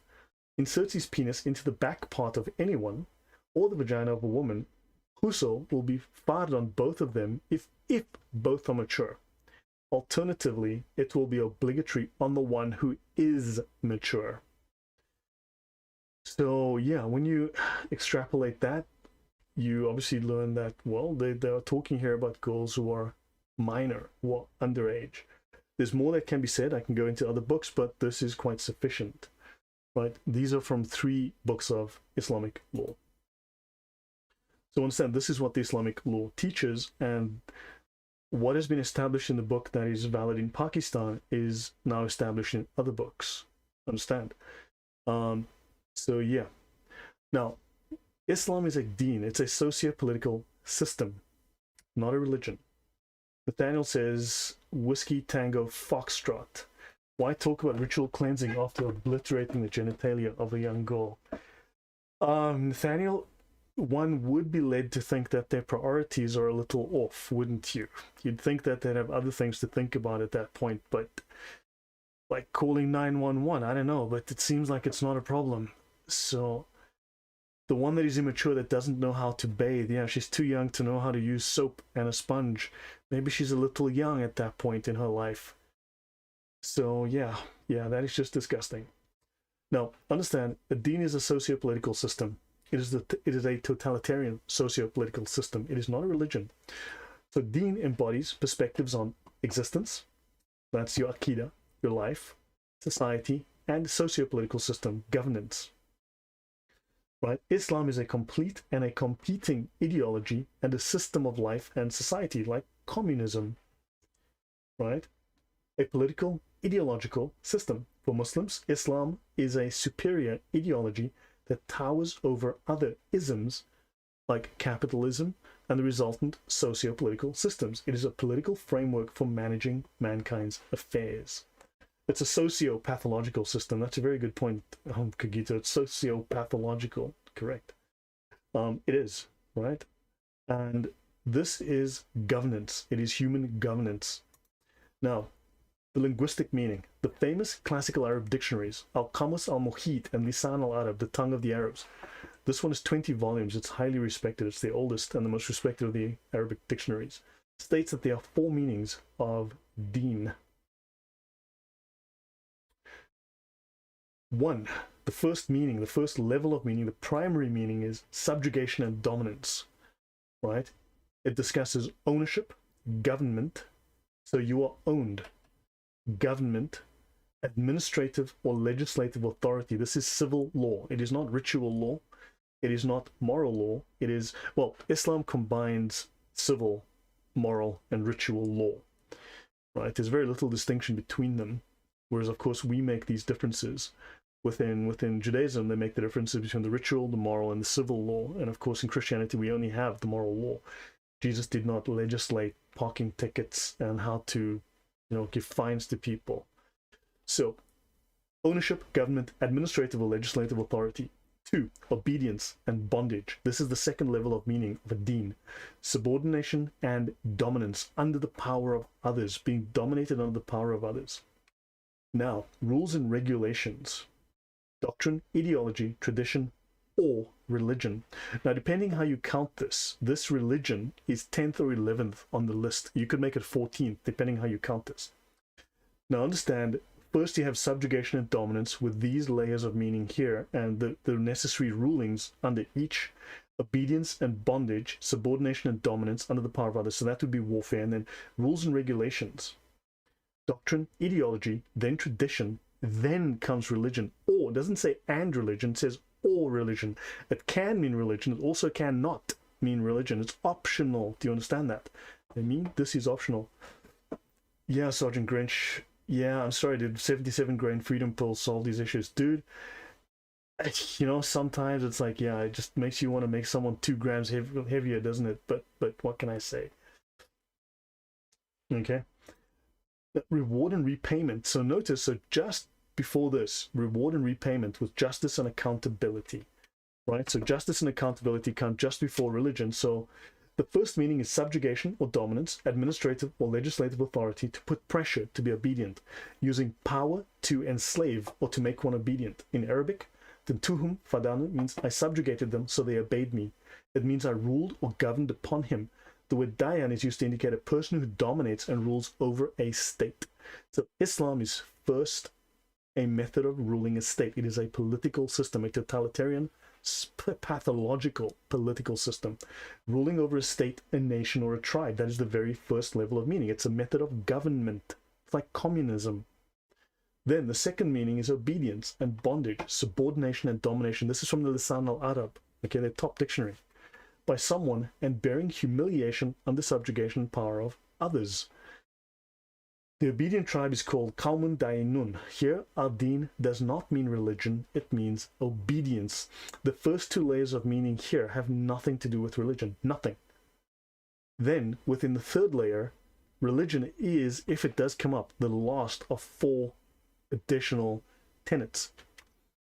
inserts his penis into the back part of anyone, or the vagina of a woman, ghusl will be fard on both of them if both are mature. Alternatively, it will be obligatory on the one who is mature. So yeah, when you extrapolate that, you obviously learn that, well, they are talking here about girls who are minor, or underage. There's more that can be said. I can go into other books, but this is quite sufficient, right? These are from 3 books of Islamic law. So understand, this is what the Islamic law teaches, and what has been established in the book that is valid in Pakistan is now established in other books. Understand? So yeah. Now, Islam is a deen. It's a socio-political system, not a religion. Nathaniel says, Whiskey Tango Foxtrot. Why talk about ritual cleansing after obliterating the genitalia of a young girl? Nathaniel, one would be led to think that their priorities are a little off, wouldn't you? You'd think that they'd have other things to think about at that point, but like calling 911, I don't know, but it seems like it's not a problem. So the one that is immature, that doesn't know how to bathe, yeah, she's too young to know how to use soap and a sponge. Maybe she's a little young at that point in her life. So yeah, that is just disgusting. Now, understand, a deen is a socio-political system. It is a totalitarian socio-political system. It is not a religion. So deen embodies perspectives on existence, that's your akida, your life, society, and socio-political system, governance. Right? Islam is a complete and a competing ideology and a system of life and society, like communism. Right? A political, ideological system. For Muslims, Islam is a superior ideology that towers over other isms like capitalism and the resultant socio-political systems. It is a political framework for managing mankind's affairs. It's a socio-pathological system. That's a very good point, Kagito. It's socio-pathological, correct. It is, right? And this is governance. It is human governance. Now, the linguistic meaning. The famous classical Arab dictionaries, Al-Qamus al-Muhit and Lisan al-Arab, the tongue of the Arabs. This one is 20 volumes. It's highly respected. It's the oldest and the most respected of the Arabic dictionaries. States that there are 4 meanings of deen. 1. The first meaning, the first level of meaning, the primary meaning is subjugation and dominance, right? It discusses ownership, government, so you are owned, government, administrative or legislative authority. This is civil law. It is not ritual law. It is not moral law. It is, well, Islam combines civil, moral, and ritual law, right? There's very little distinction between them, whereas, of course, we make these differences. Within Judaism, they make the differences between the ritual, the moral, and the civil law. And, of course, in Christianity, we only have the moral law. Jesus did not legislate parking tickets and how to, give fines to people. So, ownership, government, administrative or legislative authority. 2, obedience and bondage. This is the second level of meaning of a deen. Subordination and dominance under the power of others, being dominated under the power of others. Now, rules and regulations. Doctrine, ideology, tradition, or religion. Now, depending how you count this religion is 10th or 11th on the list. You could make it 14th, depending how you count this. Now, understand, first you have subjugation and dominance with these layers of meaning here, and the necessary rulings under each. Obedience and bondage, subordination and dominance under the power of others. So that would be warfare. And then rules and regulations. Doctrine, ideology, then tradition, then comes religion. Or, it doesn't say and religion, it says or religion. It can mean religion, it also cannot mean religion. It's optional. Do you understand that? I mean, this is optional. Yeah, Sergeant Grinch. Yeah, I'm sorry, did 77 grain freedom pills solve these issues? Dude, sometimes it's like, yeah, it just makes you want to make someone 2 grams heavier, doesn't it? But what can I say? Okay. Reward and repayment. So notice, so just before this, reward and repayment was justice and accountability, right? So justice and accountability come just before religion. So the first meaning is subjugation or dominance, administrative or legislative authority to put pressure to be obedient, using power to enslave or to make one obedient. In Arabic, Tentuhum fadana means I subjugated them so they obeyed me. It means I ruled or governed upon him. The word dayan is used to indicate a person who dominates and rules over a state. So Islam is first a method of ruling a state. It is a political system, a totalitarian, pathological political system, ruling over a state, a nation, or a tribe. That is the very first level of meaning. It's a method of government. It's like communism. Then the second meaning is obedience and bondage, subordination and domination. This is from the Lisan al-Arab, okay, the top dictionary. By someone and bearing humiliation under subjugation and power of others. The obedient tribe is called Qawmun Dainun. Here, al-Din does not mean religion, it means obedience. The first 2 layers of meaning here have nothing to do with religion, nothing. Then, within the third layer, religion is, if it does come up, the last of 4 additional tenets.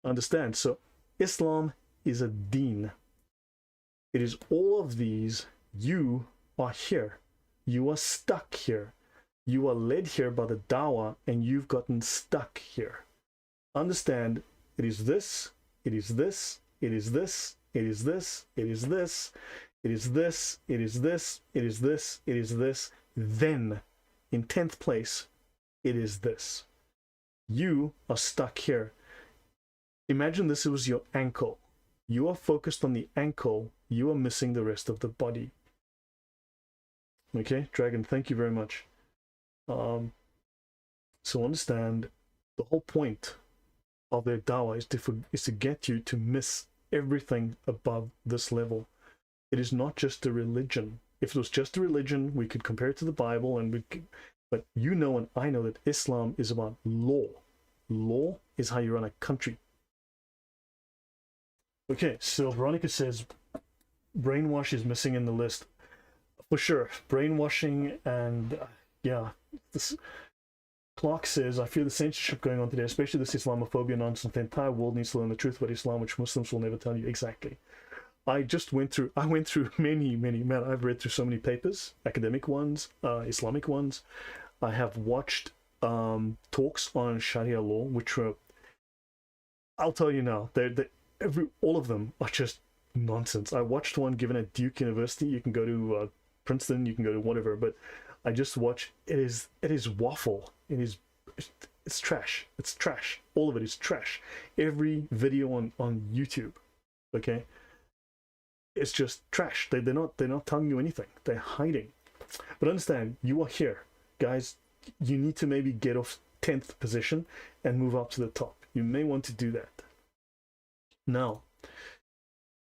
Understand? So, Islam is a deen. It is all of these. You are here. You are stuck here. You are led here by the dawah and you've gotten stuck here. Understand, it is this, it is this, it is this, it is this, it is this, it is this, it is this, it is this, it is this. Then, in 10th place, it is this. You are stuck here. Imagine this was your ankle. You are focused on the ankle. You are missing the rest of the body. Okay, Dragon, thank you very much. So understand, the whole point of their dawah is to get you to miss everything above this level. It is not just a religion. If it was just a religion, we could compare it to the Bible, but you know and I know that Islam is about law. law is how you run a country. Okay, so Veronica says brainwash is missing in the list. For sure, brainwashing and yeah, this Clark says, I feel the censorship going on today, especially this Islamophobia nonsense. The entire world needs to learn the truth about Islam, which Muslims will never tell you. Exactly. I went through many, man, I've read through so many papers, academic ones, Islamic ones. I have watched talks on Sharia law, which were, I'll tell you now, all of them are just nonsense. I watched one given at Duke University. You can go to Princeton, you can go to whatever, but I just watch. It is waffle. It's trash. It's trash. All of it is trash. Every video on YouTube, okay, it's just trash. They're not telling you anything. They're hiding. But understand, you are here, guys. You need to maybe get off 10th position and move up to the top. You may want to do that. Now,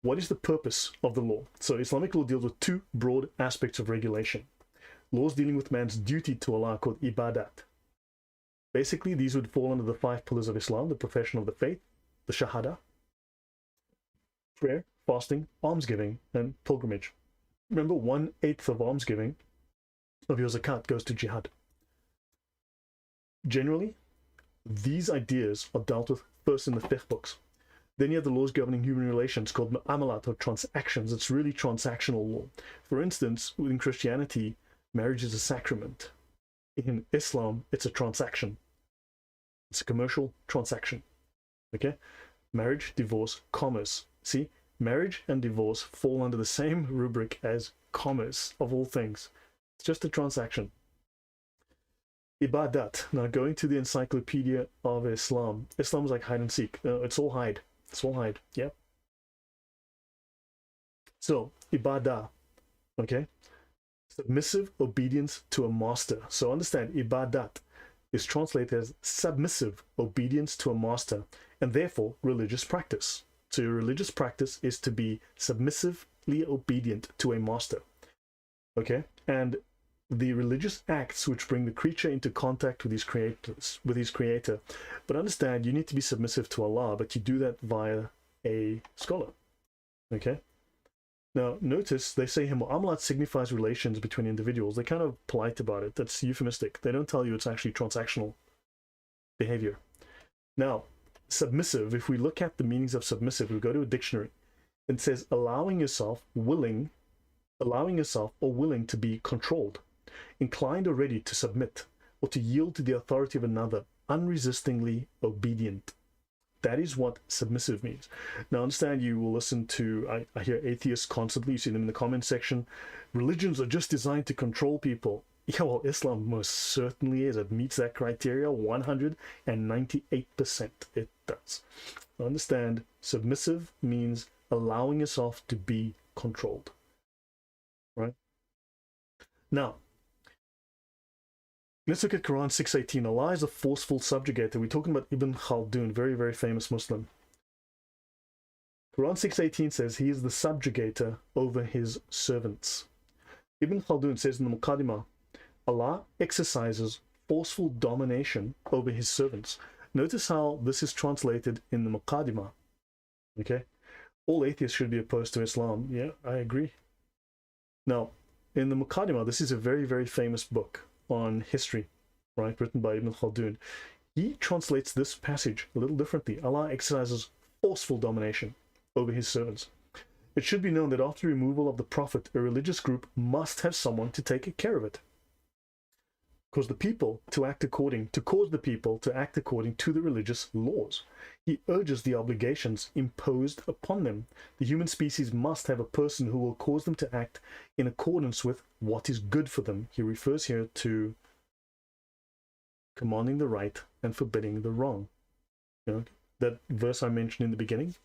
what is the purpose of the law? So Islamic law deals with two broad aspects of regulation. Laws dealing with man's duty to Allah called ibadat. Basically, these would fall under the 5 pillars of Islam: the profession of the faith, the shahada, prayer, fasting, almsgiving, and pilgrimage. Remember, 1/8 of almsgiving of your zakat goes to jihad. Generally, these ideas are dealt with first in the fiqh books. Then you have the laws governing human relations called mu'amalat, or transactions. It's really transactional law. For instance, within Christianity, marriage is a sacrament. In Islam, it's a transaction. It's a commercial transaction. Okay? Marriage, divorce, commerce. See, marriage and divorce fall under the same rubric as commerce, of all things. It's just a transaction. Ibadat. Now, going to the Encyclopedia of Islam. Islam is like hide and seek. It's all hide. It's all hide. Yep. So, ibadah. Okay? Submissive obedience to a master. So understand, ibadat is translated as submissive obedience to a master, and therefore religious practice. So your religious practice is to be submissively obedient to a master. Okay? And the religious acts which bring the creature into contact with his creator. But understand, you need to be submissive to Allah, but you do that via a scholar. Okay? Now, notice they say mu'amalat signifies relations between individuals. They're kind of polite about it. That's euphemistic. They don't tell you it's actually transactional behavior. Now, submissive, if we look at the meanings of submissive, we go to a dictionary. It says allowing yourself or willing to be controlled, inclined or ready to submit, or to yield to the authority of another, unresistingly obedient. That is what submissive means. Now, understand, you will listen to, I hear atheists constantly, you see them in the comment section. Religions are just designed to control people. Yeah, well, Islam most certainly is. It meets that criteria 198%. It does. Understand, submissive means allowing yourself to be controlled. Right? Now, let's look at Quran 6:18. Allah is a forceful subjugator. We're talking about Ibn Khaldun, very, very famous Muslim. Quran 6:18 says he is the subjugator over his servants. Ibn Khaldun says in the Muqaddimah, Allah exercises forceful domination over his servants. Notice how this is translated in the Muqaddimah. Okay? All atheists should be opposed to Islam. Yeah, I agree. Now, in the Muqaddimah, this is a very, very famous book on history, right, written by Ibn Khaldun. He translates this passage a little differently. Allah exercises forceful domination over his servants. It should be known that after removal of the Prophet, a religious group must have someone to take care of it. Cause the people to act according to the religious laws. He urges the obligations imposed upon them. The human species must have a person who will cause them to act in accordance with what is good for them. He refers here to commanding the right and forbidding the wrong. You know, that verse I mentioned in the beginning,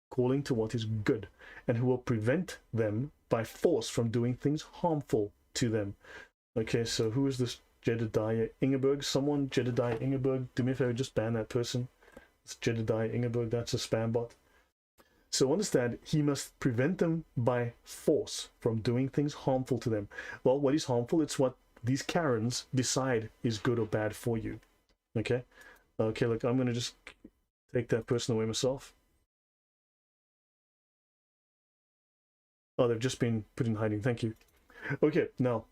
calling to what is good, and who will prevent them by force from doing things harmful to them. Okay, so who is this? Jedediah Ingeberg. Someone, Jedediah Ingeberg, do me a favor, just ban that person. It's Jedediah Ingeberg, that's a spam bot. So understand, he must prevent them by force from doing things harmful to them. Well, what is harmful? It's what these Karens decide is good or bad for you. Okay? Okay, look, I'm gonna just take that person away myself. Oh, they've just been put in hiding. Thank you. Okay, now,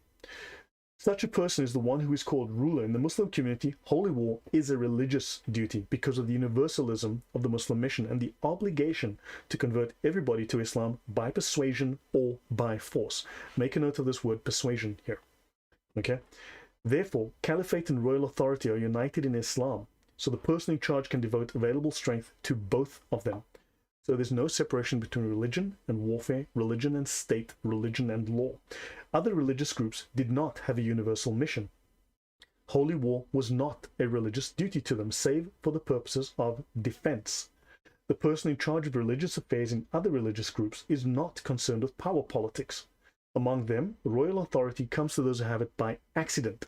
such a person is the one who is called ruler. In the Muslim community, holy war is a religious duty because of the universalism of the Muslim mission and the obligation to convert everybody to Islam by persuasion or by force. Make a note of this word persuasion here. Okay? Therefore, caliphate and royal authority are united in Islam, so the person in charge can devote available strength to both of them. So there's no separation between religion and warfare, religion and state, religion and law. Other religious groups did not have a universal mission. Holy war was not a religious duty to them, save for the purposes of defense. The person in charge of religious affairs in other religious groups is not concerned with power politics. Among them, royal authority comes to those who have it by accident,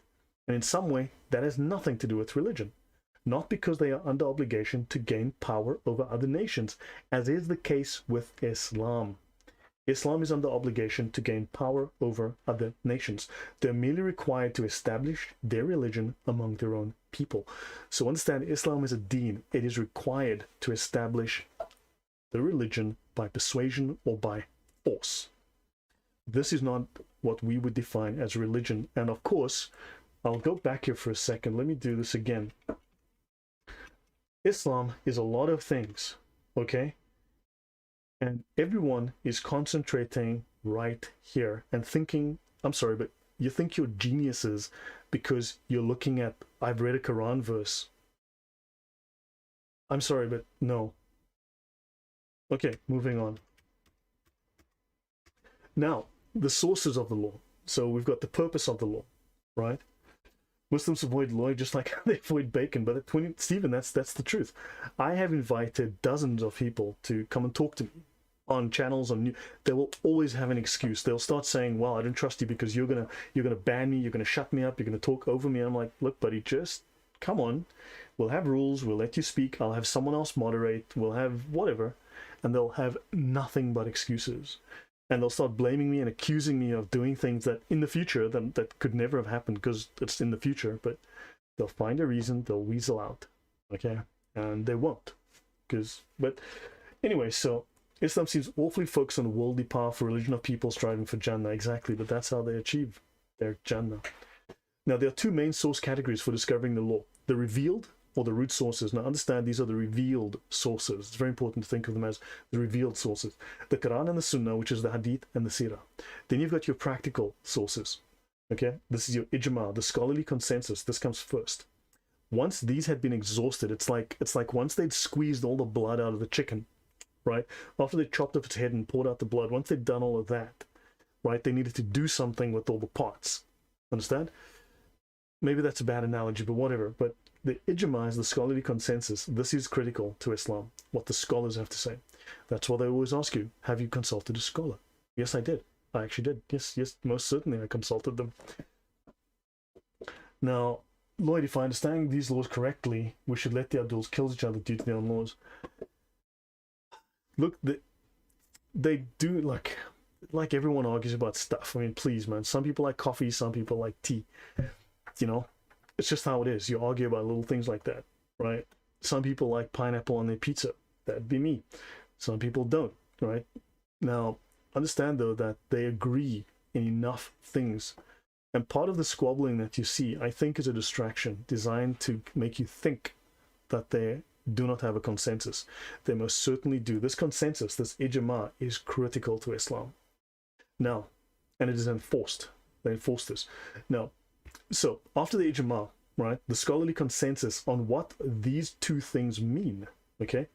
and in some way that has nothing to do with religion. Not because they are under obligation to gain power over other nations, as is the case with Islam. Islam is under obligation to gain power over other nations. They're merely required to establish their religion among their own people. So understand, Islam is a deen. It is required to establish the religion by persuasion or by force. This is not what we would define as religion. And of course, I'll go back here for a second. Let me do this again. Islam is a lot of things, okay? And everyone is concentrating right here and thinking, I'm sorry, but you think you're geniuses because you're looking at, I've read a Quran verse. I'm sorry, but no. Okay, moving on. Now, the sources of the law. So we've got the purpose of the law, right? Muslims avoid law just like they avoid bacon. But Stephen, that's the truth. I have invited dozens of people to come and talk to me on channels on. They will always have an excuse. They'll start saying, "Well, I don't trust you because you're gonna ban me. You're gonna shut me up. You're gonna talk over me." I'm like, "Look, buddy, just come on. We'll have rules. We'll let you speak. I'll have someone else moderate. We'll have whatever," and they'll have nothing but excuses. And they'll start blaming me and accusing me of doing things that in the future that could never have happened because it's in the future. But they'll find a reason, they'll weasel out, okay? And they won't. But anyway, so Islam seems awfully focused on the worldly power for religion of people striving for Jannah. Exactly, but that's how they achieve their Jannah. Now, there are two main source categories for discovering the law. The revealed or the root sources. Now understand, these are the revealed sources. It's very important to think of them as the revealed sources. The Quran and the Sunnah, which is the Hadith and the Sirah. Then you've got your practical sources. Okay, this is your ijma, the scholarly consensus. This comes first. Once these had been exhausted, it's like once they'd squeezed all the blood out of the chicken, right? After they chopped off its head and poured out the blood, once they'd done all of that, right, they needed to do something with all the parts. Understand? Maybe that's a bad analogy, but whatever. But the ijma is the scholarly consensus. This is critical to Islam, what the scholars have to say. That's why they always ask you, have you consulted a scholar? Yes, I did. I actually did. Yes, most certainly I consulted them. Now, Lloyd, if I understand these laws correctly, we should let the Abduls kill each other due to their own laws. Look, they do, like everyone argues about stuff. I mean, please, man. Some people like coffee, some people like tea. You know, it's just how it is. You argue about little things like that, right? Some people like pineapple on their pizza. That'd be me. Some people don't, right? Now, understand, though, that they agree in enough things. And part of the squabbling that you see, I think, is a distraction designed to make you think that they do not have a consensus. They most certainly do. This consensus, this ijma, is critical to Islam. Now, and it is enforced. They enforce this. Now, so after the ijma, right, the scholarly consensus on what these two things mean, okay?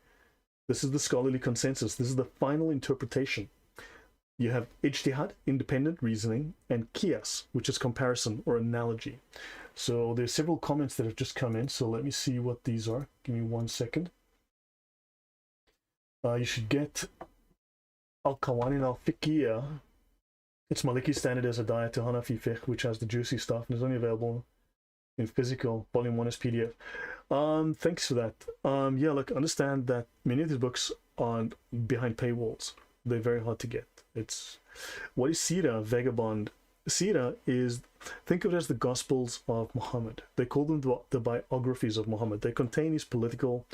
This is the scholarly consensus. This is the final interpretation. You have ijtihad, independent reasoning, and qiyas, which is comparison or analogy. So there's several comments that have just come in, so let me see what these are. Give me 1 second. You should get Al-Qawanin al-Fiqhiyya. It's Maliki standard as a diet to Hanafi fiqh, which has the juicy stuff and is only available in physical, volume 1 as PDF. Thanks for that. Yeah, look, understand that many of these books are behind paywalls. They're very hard to get. It's, what is Sira, Vagabond? Sira is, think of it as the Gospels of Muhammad. They call them the biographies of Muhammad. They contain his political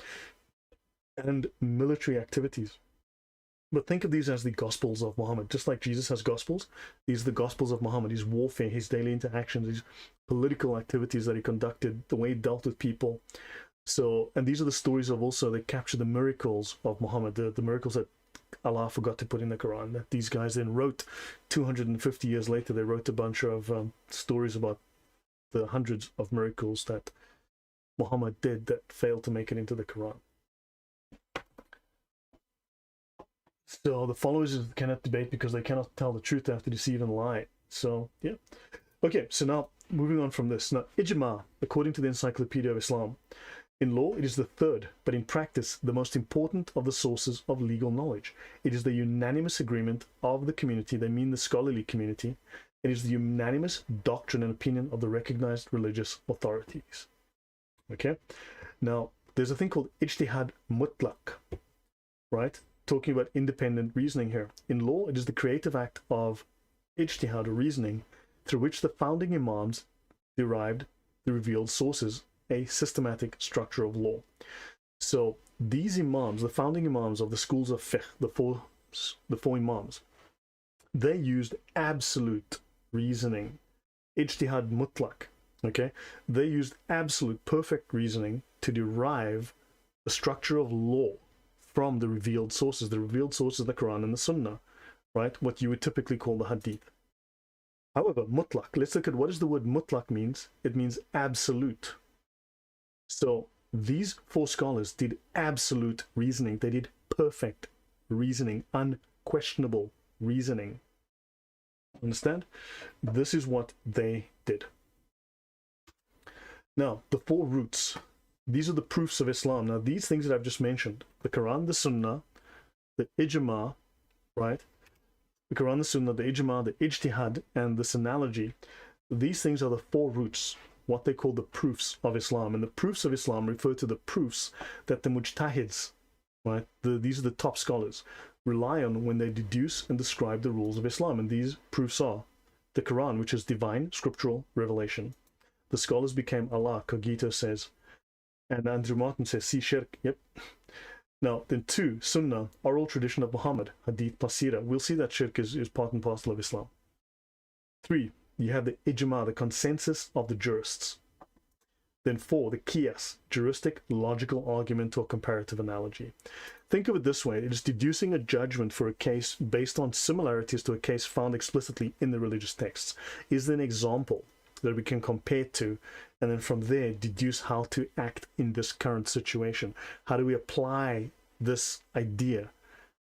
and military activities. But think of these as the Gospels of Muhammad. Just like Jesus has Gospels, these are the Gospels of Muhammad, his warfare, his daily interactions, his political activities that he conducted, the way he dealt with people. So, and these are the stories of also, they capture the miracles of Muhammad, the miracles that Allah forgot to put in the Quran, that these guys then wrote 250 years later. They wrote a bunch of stories about the hundreds of miracles that Muhammad did that failed to make it into the Quran. So the followers cannot debate because they cannot tell the truth, they have to deceive and lie. So, yeah. Okay, so now moving on from this. Now, ijma, according to the Encyclopedia of Islam, in law, it is the third, but in practice, the most important of the sources of legal knowledge. It is the unanimous agreement of the community, they mean the scholarly community. It is the unanimous doctrine and opinion of the recognized religious authorities. Okay? Now, there's a thing called ijtihad mutlaq, right? Talking about independent reasoning here. In law, it is the creative act of ijtihad, or reasoning, through which the founding imams derived the revealed sources, a systematic structure of law. So these imams, the founding imams of the schools of fiqh, the four imams, they used absolute reasoning, ijtihad mutlaq, okay? They used absolute perfect reasoning to derive the structure of law from the revealed sources of the Quran and the Sunnah, right? What you would typically call the Hadith. However, mutlaq, let's look at what does the word mutlaq means. It means absolute. So these four scholars did absolute reasoning. They did perfect reasoning, unquestionable reasoning. Understand? This is what they did. Now, the four roots. These are the proofs of Islam. Now, these things that I've just mentioned, the Quran, the Sunnah, the Ijma, right? The Quran, the Sunnah, the Ijma, the Ijtihad, and this analogy, these things are the four roots, what they call the proofs of Islam. And the proofs of Islam refer to the proofs that the mujtahids, right? These are the top scholars, rely on when they deduce and describe the rules of Islam. And these proofs are the Quran, which is divine scriptural revelation. The scholars became Allah, Cogito says. And Andrew Martin says, see shirk, yep. Now, then 2, Sunnah, oral tradition of Muhammad, Hadith plus Sirah. We'll see that shirk is part and parcel of Islam. 3, you have the Ijma, the consensus of the jurists. Then 4, the Qiyas, juristic, logical argument or comparative analogy. Think of it this way, it is deducing a judgment for a case based on similarities to a case found explicitly in the religious texts. Is there an example that we can compare to, and then from there deduce how to act in this current situation? How do we apply this idea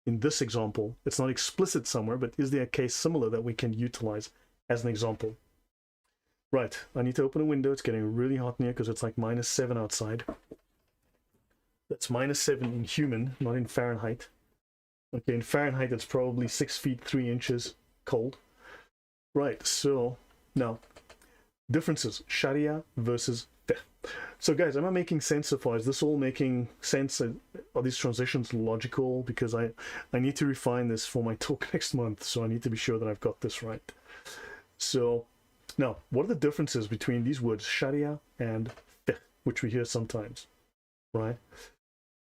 in this example? It's not explicit somewhere, but is there a case similar that we can utilize as an example? Right, I need to open a window. It's getting really hot in here because it's like -7 outside. That's -7 in human, not in Fahrenheit. Okay, in Fahrenheit it's probably 6 feet 3 inches cold. Right, so now differences, Sharia versus fiqh. So guys, am I making sense so far? Is this all making sense? Are these transitions logical? Because I need to refine this for my talk next month, so I need to be sure that I've got this right. So now, what are the differences between these words, Sharia and fiqh, which we hear sometimes, right?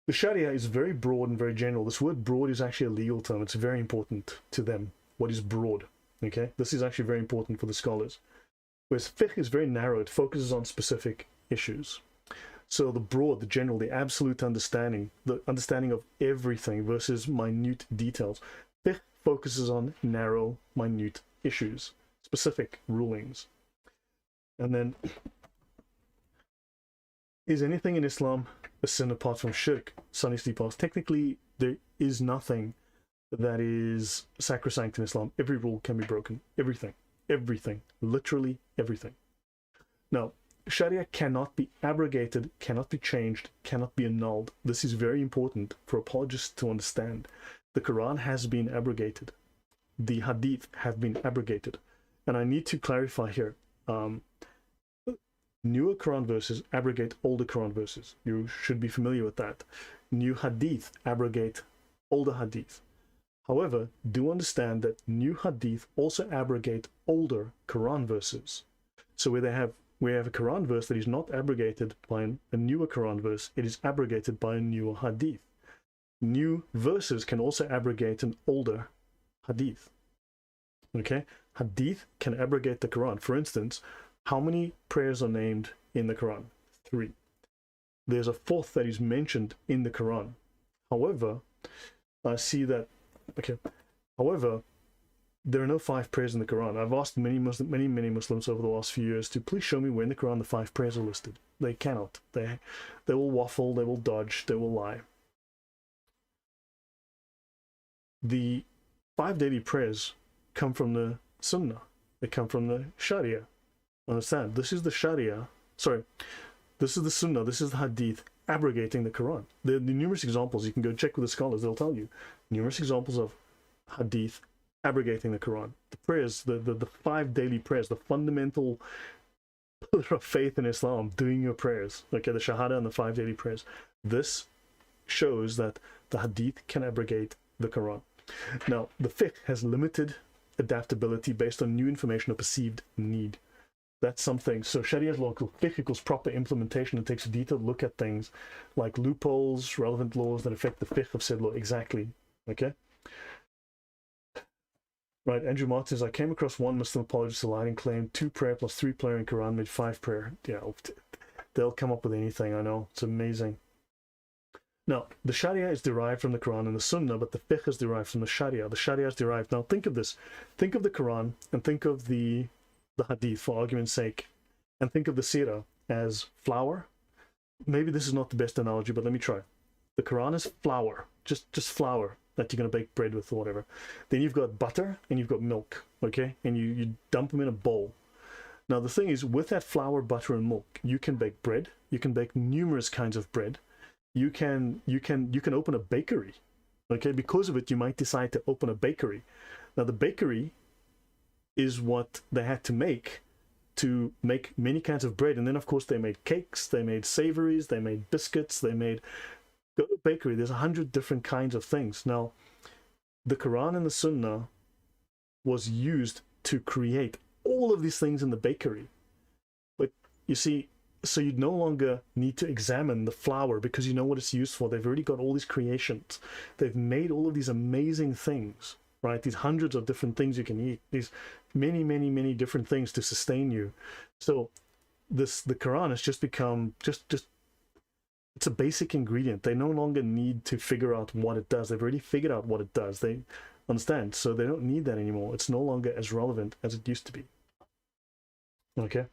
The Sharia is very broad and very general. This word broad is actually a legal term. It's very important to them. What is broad? Okay, this is actually very important for the scholars. Whereas fiqh is very narrow, it focuses on specific issues. So the broad, the general, the absolute understanding, the understanding of everything versus minute details. Fiqh focuses on narrow, minute issues, specific rulings. And then, is anything in Islam a sin apart from shirk? Sunny sleep asks. Technically, there is nothing that is sacrosanct in Islam. Every rule can be broken. Everything. Everything, literally everything. Now, Sharia cannot be abrogated, cannot be changed, cannot be annulled. This is very important for apologists to understand. The Quran has been abrogated. The Hadith have been abrogated. And I need to clarify here. Newer Quran verses abrogate older Quran verses. You should be familiar with that. New Hadith abrogate older Hadith. However, do understand that new hadith also abrogate older Quran verses. So we have a Quran verse that is not abrogated by a newer Quran verse, it is abrogated by a newer hadith. New verses can also abrogate an older hadith. Okay? Hadith can abrogate the Quran. For instance, how many prayers are named in the Quran? 3. There's a 4th that is mentioned in the Quran. However, I see that, okay, however, there are no 5 prayers in the Quran. I've asked many Muslims over the last few years to please show me where in the Quran the 5 prayers are listed. They cannot. They will waffle, they will dodge, they will lie. The 5 daily prayers come from the Sunnah. They come from the Sharia. Understand? This is the Sharia. Sorry. This is the Sunnah. This is the Hadith abrogating the Quran. There are numerous examples. You can go check with the scholars. They'll tell you. Numerous examples of Hadith abrogating the Quran. The prayers, the 5 daily prayers, the fundamental pillar of faith in Islam, doing your prayers. Okay, the Shahada and the 5 daily prayers. This shows that the Hadith can abrogate the Quran. Now, the fiqh has limited adaptability based on new information or perceived need. That's something. So Sharia's law, fiqh equals proper implementation. It takes a detailed look at things like loopholes, relevant laws that affect the fiqh of said law. Exactly. Okay? Right, Andrew Martin says, I came across one Muslim apologist aligning claim 2 prayer plus 3 prayer in Quran made 5 prayer. Yeah, they'll come up with anything, I know. It's amazing. Now, the Sharia is derived from the Quran and the Sunnah, but the fiqh is derived from the Sharia. The Sharia is derived. Now, think of this. Think of the Quran and think of the Hadith, for argument's sake, and think of the Sirah as flour. Maybe this is not the best analogy, but let me try. The Quran is flour, just flour that you're going to bake bread with or whatever. Then you've got butter and you've got milk, okay? And you dump them in a bowl. Now, the thing is, with that flour, butter, and milk, you can bake bread. You can bake numerous kinds of bread. You can open a bakery, okay? Because of it, you might decide to open a bakery. Now, the bakery is what they had to make many kinds of bread. And then, of course, they made cakes, they made savories, they made biscuits, they made... Go to a bakery, there's 100 different kinds of things. Now, the Quran and the Sunnah was used to create all of these things in the bakery. But you see, so you no longer need to examine the flour because you know what it's used for. They've already got all these creations. They've made all of these amazing things, right? These hundreds of different things you can eat. These many different things to sustain you. So the Quran has just become just it's a basic ingredient. They no longer need to figure out what it does. They've already figured out what it does. They understand, so they don't need that anymore. It's no longer as relevant as it used to be. Okay,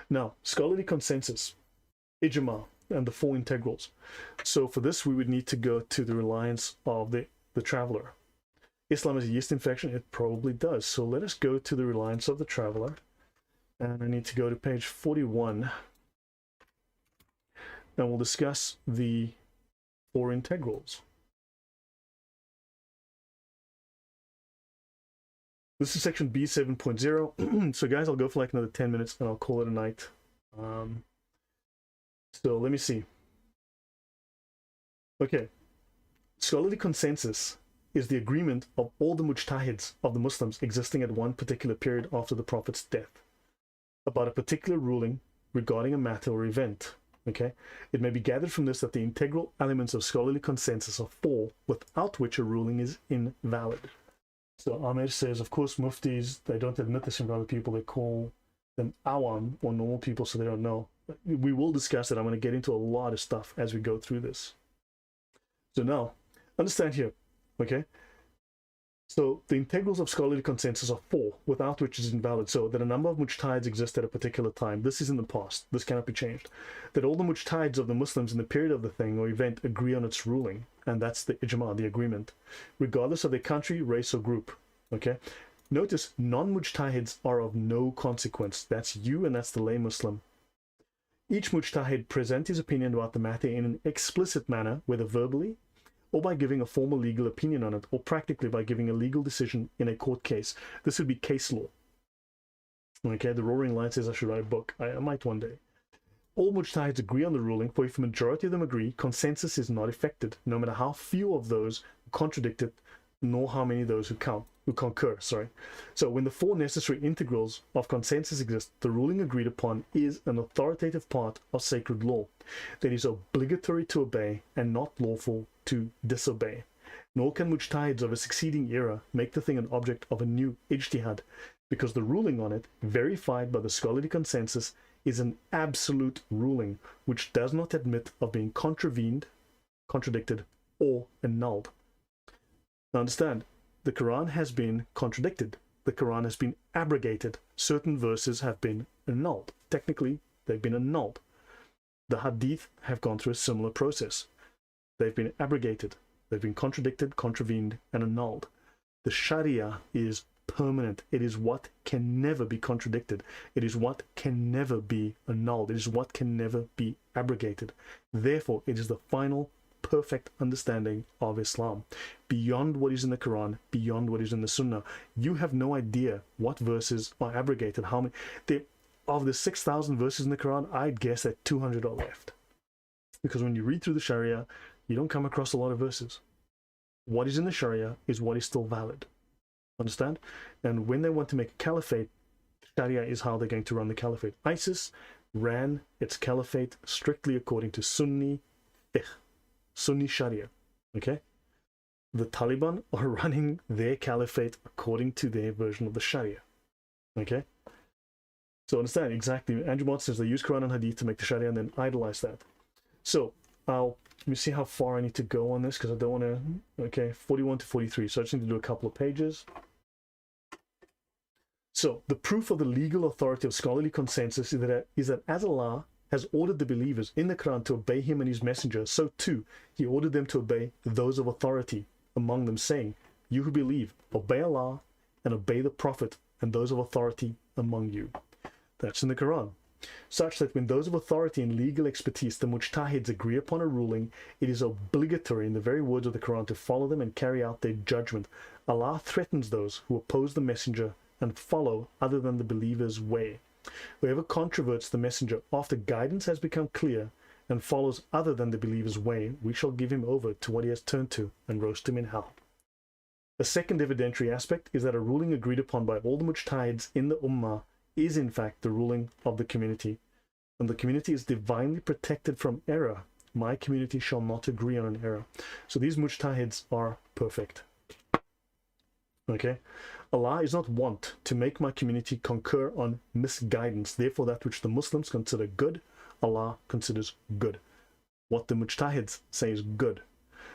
now scholarly consensus, ijma, and the 4 integrals. So for this, we would need to go to the reliance of the traveler. Islam has a yeast infection. It probably does. So let us go to the reliance of the traveler, and I need to go to page 41. And we'll discuss the 4 integrals. This is section B 7.0. So guys, I'll go for like another 10 minutes and I'll call it a night. So let me see. Okay. Scholarly consensus is the agreement of all the mujtahids of the Muslims existing at one particular period after the Prophet's death about a particular ruling regarding a matter or event. Okay, it may be gathered from this that the integral elements of scholarly consensus are 4, without which a ruling is invalid. So Ahmed says, of course, muftis, they don't admit this in front of people. They call them awam, or normal people, so they don't know. We will discuss it. I'm going to get into a lot of stuff as we go through this. So now, understand here, okay? So the integrals of scholarly consensus are 4, without which is invalid. So that a number of mujtahids exist at a particular time. This is in the past. This cannot be changed. That all the mujtahids of the Muslims in the period of the thing or event agree on its ruling. And that's the ijma, the agreement. Regardless of their country, race, or group. Okay? Notice, non-mujtahids are of no consequence. That's you and that's the lay Muslim. Each mujtahid present his opinion about the matter in an explicit manner, whether verbally, or by giving a formal legal opinion on it, or practically by giving a legal decision in a court case. This would be case law. Okay, the Roaring Lion says I should write a book. I might one day. All mujtahids agree on the ruling, for if a majority of them agree, consensus is not effected, no matter how few of those who contradict it nor how many those who concur. So when the four necessary integrals of consensus exist, the ruling agreed upon is an authoritative part of sacred law that is obligatory to obey and not lawful to disobey. Nor can mujtahids of a succeeding era make the thing an object of a new ijtihad, because the ruling on it, verified by the scholarly consensus, is an absolute ruling which does not admit of being contradicted, or annulled. Now understand, the Quran has been contradicted. The Quran has been abrogated. Certain verses have been annulled. Technically, they've been annulled. The Hadith have gone through a similar process. They've been abrogated. They've been contradicted, contravened, and annulled. The Sharia is permanent. It is what can never be contradicted. It is what can never be annulled. It is what can never be abrogated. Therefore, it is the final perfect understanding of Islam, beyond what is in the Quran, beyond what is in the Sunnah. You have no idea what verses are abrogated. How many of the 6,000 verses in the Quran, I'd guess that 200 are left, because when you read through the Sharia, you don't come across a lot of verses. What is in the Sharia is what is still valid. Understand? And when they want to make a caliphate, Sharia is how they're going to run the caliphate. ISIS ran its caliphate strictly according to Sunni fiqh, Sunni Sharia. Okay? The Taliban are running their caliphate according to their version of the Sharia. Okay? So understand exactly. Andrew Mott says they use Quran and Hadith to make the Sharia and then idolize that. So let me see how far I need to go on this, because I don't want to. Okay, 41 to 43. So I just need to do a couple of pages. So the proof of the legal authority of scholarly consensus is that as Allah has ordered the believers in the Quran to obey him and his messenger, so too he ordered them to obey those of authority among them, saying, "You who believe, obey Allah and obey the Prophet and those of authority among you." That's in the Quran. Such that when those of authority and legal expertise, the mujtahids, agree upon a ruling, it is obligatory in the very words of the Quran to follow them and carry out their judgment. Allah threatens those who oppose the messenger and follow other than the believer's way. Whoever controverts the messenger after guidance has become clear and follows other than the believer's way, we shall give him over to what he has turned to and roast him in hell. The second evidentiary aspect is that a ruling agreed upon by all the mujtahids in the ummah is in fact the ruling of the community, and the community is divinely protected from error. My community shall not agree on an error. So these mujtahids are perfect. Okay? Allah is not wont to make my community concur on misguidance. Therefore, that which the Muslims consider good, Allah considers good. What the mujtahids say is good.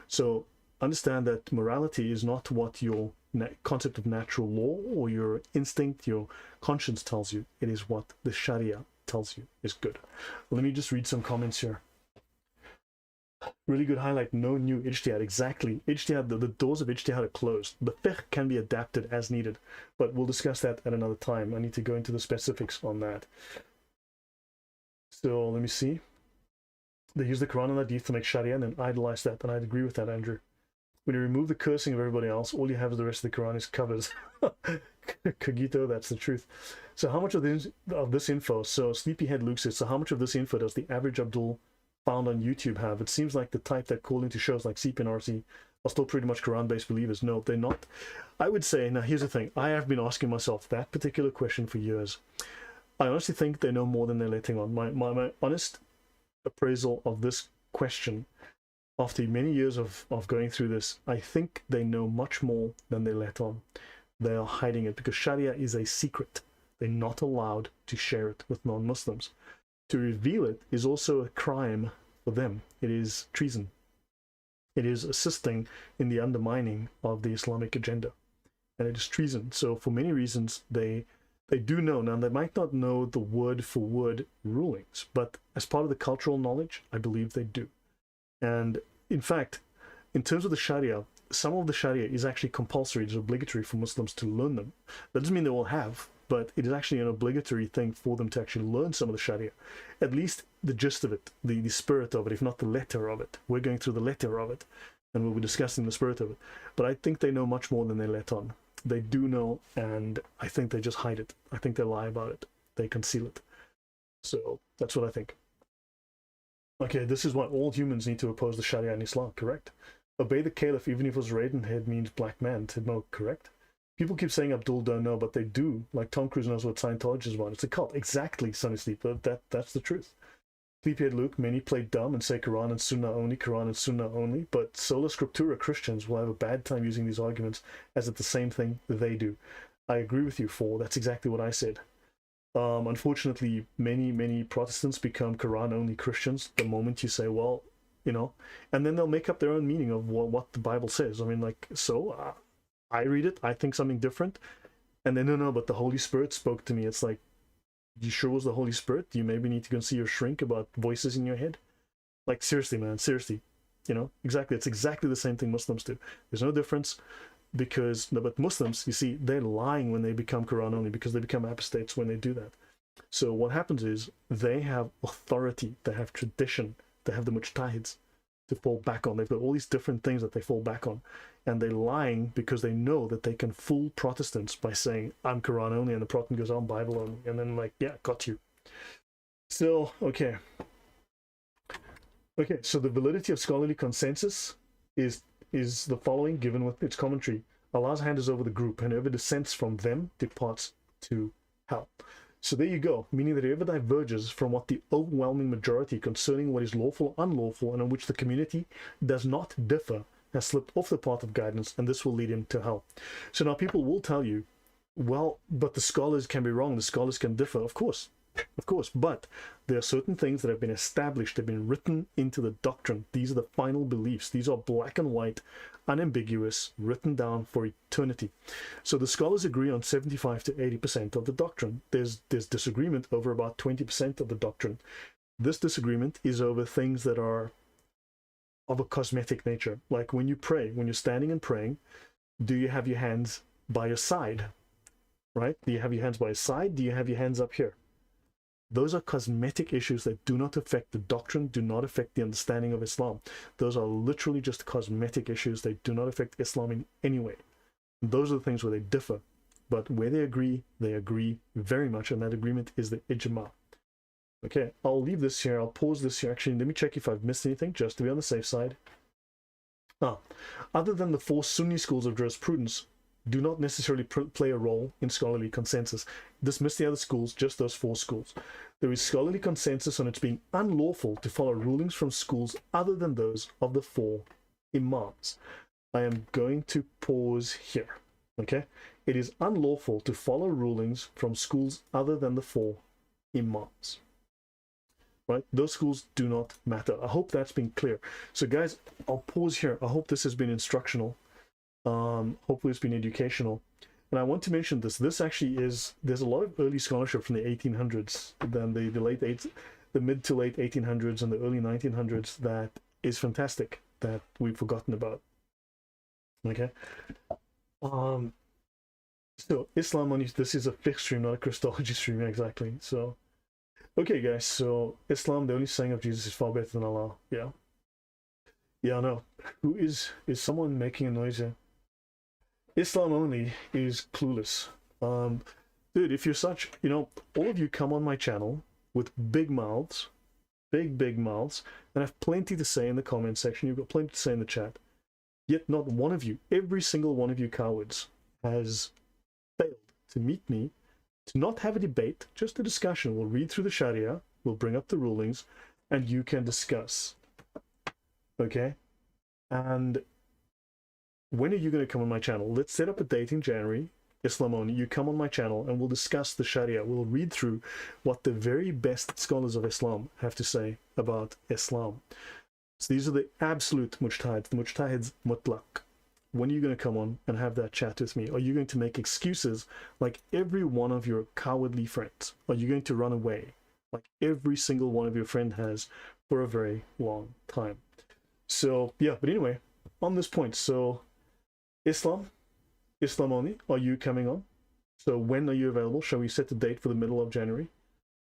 So understand that morality is not what your concept of natural law or your instinct, your conscience tells you. It is what the Sharia tells you is good. Let me just read some comments here. Really good highlight. No new ijtihad. Exactly. Ijtihad, the doors of ijtihad are closed. The fiqh can be adapted as needed, but we'll discuss that at another time. I need to go into the specifics on that. So let me see. They use the Quran and Hadith to make Sharia and then idolize that, and I'd agree with that, Andrew. When you remove the cursing of everybody else, all you have is the rest of the Quran is covers. Cogito, that's the truth. So how much of this info, so Sleepyhead Luke says, so how much of this info does the average Abdul found on YouTube have? It seems like the type that call into shows like CP and RC are still pretty much Quran-based believers. No, they're not. I would say, now here's the thing, I have been asking myself that particular question for years. I honestly think they know more than they're letting on. My honest appraisal of this question, after many years of going through this, I think they know much more than they let on. They are hiding it because Sharia is a secret. They're not allowed to share it with non-Muslims. To reveal it is also a crime for them. It is treason. It is assisting in the undermining of the Islamic agenda. And it is treason. So for many reasons, they do know. Now, they might not know the word-for-word rulings, but as part of the cultural knowledge, I believe they do. And in fact, in terms of the Sharia, some of the Sharia is actually compulsory. It's obligatory for Muslims to learn them. That doesn't mean they all have, but it is actually an obligatory thing for them to actually learn some of the Sharia. At least the gist of it, the spirit of it, if not the letter of it. We're going through the letter of it, and we'll be discussing the spirit of it. But I think they know much more than they let on. They do know, and I think they just hide it. I think they lie about it. They conceal it. So that's what I think. Okay, this is why all humans need to oppose the Sharia in Islam, correct? Obey the caliph even if it was Ravenhead means black man. Tidmo, correct? People keep saying Abdul don't know, but they do. Like Tom Cruise knows what Scientology is about. It's a cult. Exactly, Sunny Sleep. That's the truth. Sleepyhead Luke, many play dumb and say Quran and Sunnah only, Quran and Sunnah only, but Sola Scriptura Christians will have a bad time using these arguments as it's the same thing they do. I agree with you, Four. That's exactly what I said. Unfortunately, many Protestants become Quran only Christians the moment you say, well, and then they'll make up their own meaning of what the Bible says. I mean, like, so I read it, I think something different, and then no, but the Holy Spirit spoke to me. It's like, you sure was the Holy Spirit? Do you maybe need to go and see your shrink about voices in your head? Like, seriously, man, seriously. Exactly. It's exactly the same thing Muslims do. There's no difference but Muslims, you see, they're lying when they become Quran only because they become apostates when they do that. So what happens is they have authority, they have tradition, they have the mujtahids to fall back on. They've got all these different things that they fall back on. And they're lying because they know that they can fool Protestants by saying, I'm Quran only, and the Protestant goes, I'm Bible only. And then like, yeah, got you. So, okay. Okay, so the validity of scholarly consensus is the following, given with its commentary. Allah's hand is over the group, and whoever dissents from them departs to hell. So there you go, meaning that whoever diverges from what the overwhelming majority concerning what is lawful, unlawful, and on which the community does not differ, has slipped off the path of guidance, and this will lead him to hell. So now people will tell you, well, but the scholars can be wrong, the scholars can differ. Of course, but there are certain things that have been established, they've been written into the doctrine. These are the final beliefs. These are black and white, unambiguous, written down for eternity. So the scholars agree on 75 to 80% of the doctrine. There's disagreement over about 20% of the doctrine. This disagreement is over things that are of a cosmetic nature. Like when you pray, when you're standing and praying, do you have your hands by your side? Right? Do you have your hands by your side? Do you have your hands up here? Those are cosmetic issues that do not affect the doctrine, do not affect the understanding of Islam. Those are literally just cosmetic issues. They do not affect Islam in any way. Those are the things where they differ. But where they agree very much, and that agreement is the ijma. Okay, I'll leave this here. I'll pause this here. Actually, let me check if I've missed anything, just to be on the safe side. Other than the 4 Sunni schools of jurisprudence, do not necessarily play a role in scholarly consensus. Dismiss the other schools, just those 4 schools. There is scholarly consensus on it being unlawful to follow rulings from schools other than those of the 4 imams. I am going to pause here. Okay? It is unlawful to follow rulings from schools other than the 4 imams. Right? Those schools do not matter. I hope that's been clear. So guys, I'll pause here. I hope this has been instructional. Hopefully it's been educational. And I want to mention this actually is, there's a lot of early scholarship from the 1800s, then the mid to late 1800s and the early 1900s that is fantastic, that we've forgotten about. Okay. So Islam on, this is a fiqh stream, not a Christology stream, exactly. So okay guys, so Islam, the only saying of Jesus is far better than Allah. Yeah, I know. Who is someone making a noise here? Islam only is clueless. Dude, if you're such, all of you come on my channel with big mouths, big mouths, and have plenty to say in the comment section. You've got plenty to say in the chat. Yet not one of you, every single one of you cowards, has failed to meet me, to not have a debate, just a discussion. We'll read through the Sharia, we'll bring up the rulings, and you can discuss. Okay? And when are you going to come on my channel? Let's set up a date in January. Islam only. You come on my channel and we'll discuss the Sharia. We'll read through what the very best scholars of Islam have to say about Islam. So these are the absolute mujtahids, the mujtahids mutlaq. When are you going to come on and have that chat with me? Are you going to make excuses like every one of your cowardly friends? Are you going to run away like every single one of your friends has for a very long time? So yeah, but anyway, on this point, so Islam only, are you coming on? So when are you available? Shall we set the date for the middle of January?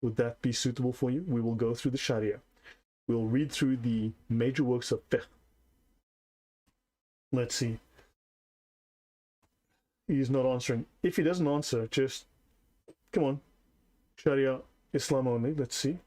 Would that be suitable for you? We will go through the Sharia. We'll read through the major works of fiqh. Let's see. He's not answering. If he doesn't answer, just come on. Sharia, Islam only. Let's see.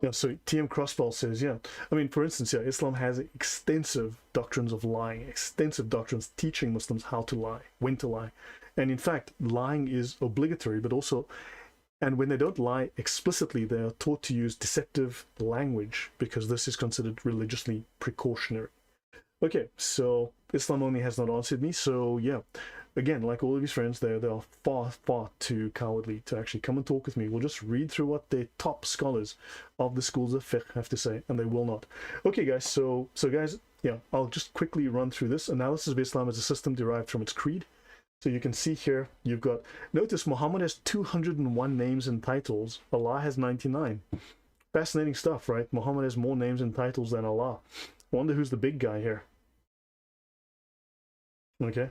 Yeah, so TM Crossbell says, yeah. I mean, for instance, yeah, Islam has extensive doctrines of lying, extensive doctrines teaching Muslims how to lie, when to lie. And in fact, lying is obligatory, but also, and when they don't lie explicitly, they are taught to use deceptive language because this is considered religiously precautionary. Okay, so Islam only has not answered me, so yeah. Again, like all of his friends, they are far, far too cowardly to actually come and talk with me. We'll just read through what the top scholars of the schools of fiqh have to say, and they will not. Okay, guys, so guys, yeah, I'll just quickly run through this. Analysis of Islam as a system derived from its creed. So you can see here, you've got, notice Muhammad has 201 names and titles. Allah has 99. Fascinating stuff, right? Muhammad has more names and titles than Allah. I wonder who's the big guy here. Okay.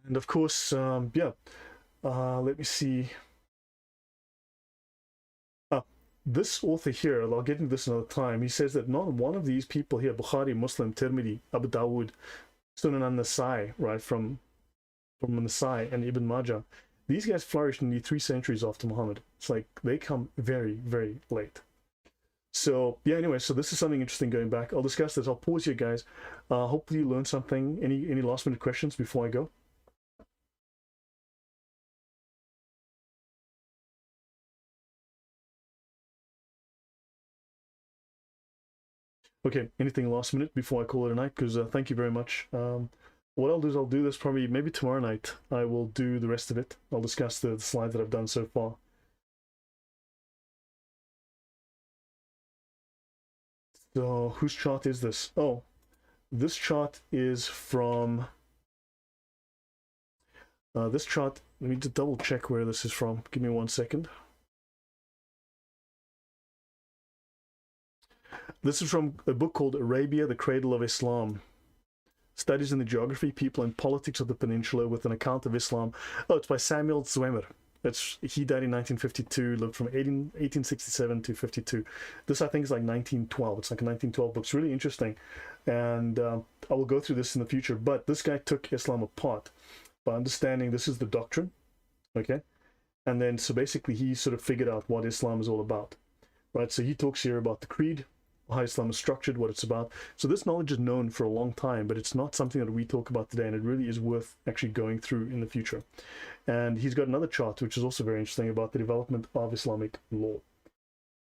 And of course, yeah, let me see. This author here, I'll get into this another time, he says that not one of these people here, Bukhari, Muslim, Tirmidhi, Abu Dawud, Sunan al-Nasai, right, from Nasai and Ibn Majah, these guys flourished in the 3 centuries after Muhammad. It's like they come very, very late. So yeah, anyway, so this is something interesting going back. I'll discuss this. I'll pause here, guys. Hopefully you learned something. Any last minute questions before I go? Okay, anything last minute before I call it a night? Because thank you very much. What I'll do is I'll do this probably maybe tomorrow night. I will do the rest of it. I'll discuss the slides that I've done so far. So whose chart is this? Oh, this chart is from this chart. Let me just double check where this is from. Give me 1 second. This is from a book called Arabia, the Cradle of Islam. Studies in the Geography, People and Politics of the Peninsula with an Account of Islam. Oh, it's by Samuel Zwemmer. He died in 1952, lived from 1867 to 52. This, I think, is like 1912. It's like a 1912 book. It's really interesting. And I will go through this in the future. But this guy took Islam apart by understanding this is the doctrine, okay? And then, so basically, he sort of figured out what Islam is all about, right? So he talks here about the creed, how Islam is structured, what it's about. So this knowledge is known for a long time, but it's not something that we talk about today, and it really is worth actually going through in the future. And he's got another chart, which is also very interesting, about the development of Islamic law.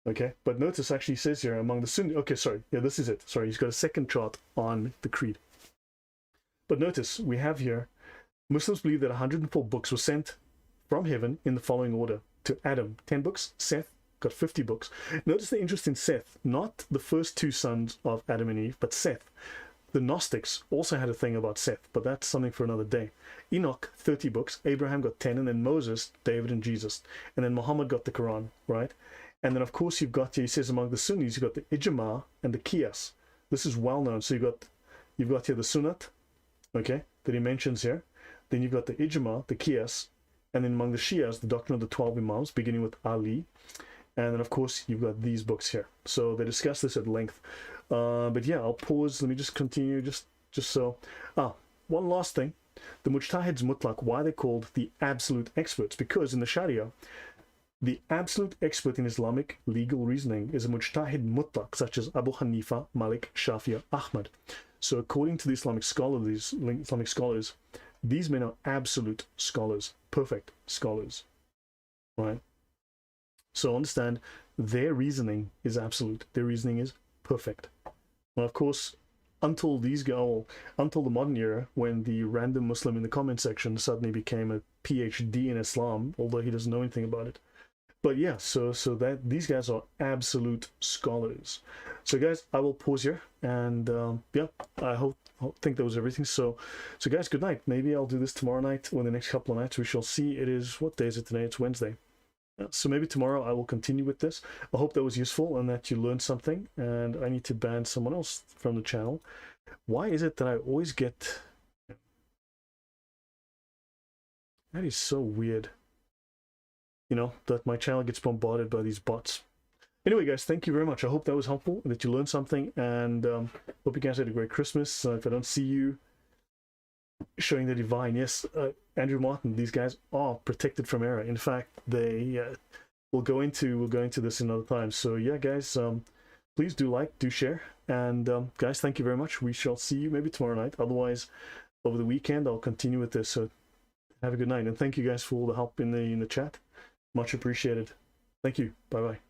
Okay, but notice actually he says here among the Sunni, okay, sorry, yeah, this is it. Sorry, he's got a second chart on the creed. But notice we have here, Muslims believe that 104 books were sent from heaven in the following order. To Adam, 10 books, Seth, got 50 books. Notice the interest in Seth, not the first 2 sons of Adam and Eve, but Seth. The Gnostics also had a thing about Seth, but that's something for another day. Enoch, 30 books. Abraham got 10, and then Moses, David, and Jesus. And then Muhammad got the Quran, right? And then, of course, you've got, he says among the Sunnis, you've got the Ijma and the Qiyas. This is well known. So you've got here the Sunnat, okay, that he mentions here. Then you've got the Ijma, the Qiyas, and then among the Shias, the doctrine of the 12 Imams, beginning with Ali. And then, of course, you've got these books here. So they discuss this at length. But yeah, I'll pause. Let me just continue, just so. One last thing. The Mujtahids Mutlaq, why they're called the absolute experts? Because in the Sharia, the absolute expert in Islamic legal reasoning is a Mujtahid Mutlaq, such as Abu Hanifa, Malik, Shafi, Ahmad. So according to the Islamic scholars, these men are absolute scholars, perfect scholars, right? So understand, their reasoning is absolute. Their reasoning is perfect. Now, of course, until the modern era, when the random Muslim in the comment section suddenly became a PhD in Islam, although he doesn't know anything about it. But yeah, so that these guys are absolute scholars. So guys, I will pause here, and yeah, I think that was everything. So guys, good night. Maybe I'll do this tomorrow night or the next couple of nights. We shall see. It is, what day is it today? It's Wednesday. So maybe tomorrow I will continue with this. I hope that was useful and that you learned something. And I need to ban someone else from the channel. Why is it that I always get... That is so weird. You know, that my channel gets bombarded by these bots. Anyway, guys, thank you very much. I hope that was helpful, that you learned something. And hope you guys had a great Christmas. If I don't see you, showing the divine. Yes, Andrew Martin, these guys are protected from error. In fact, they we'll go into this another time. So yeah, guys, please do like, do share, and guys, thank you very much. We shall see you maybe tomorrow night. Otherwise, over the weekend, I'll continue with this. So have a good night, and thank you guys for all the help in the chat. Much appreciated. Thank you. Bye bye.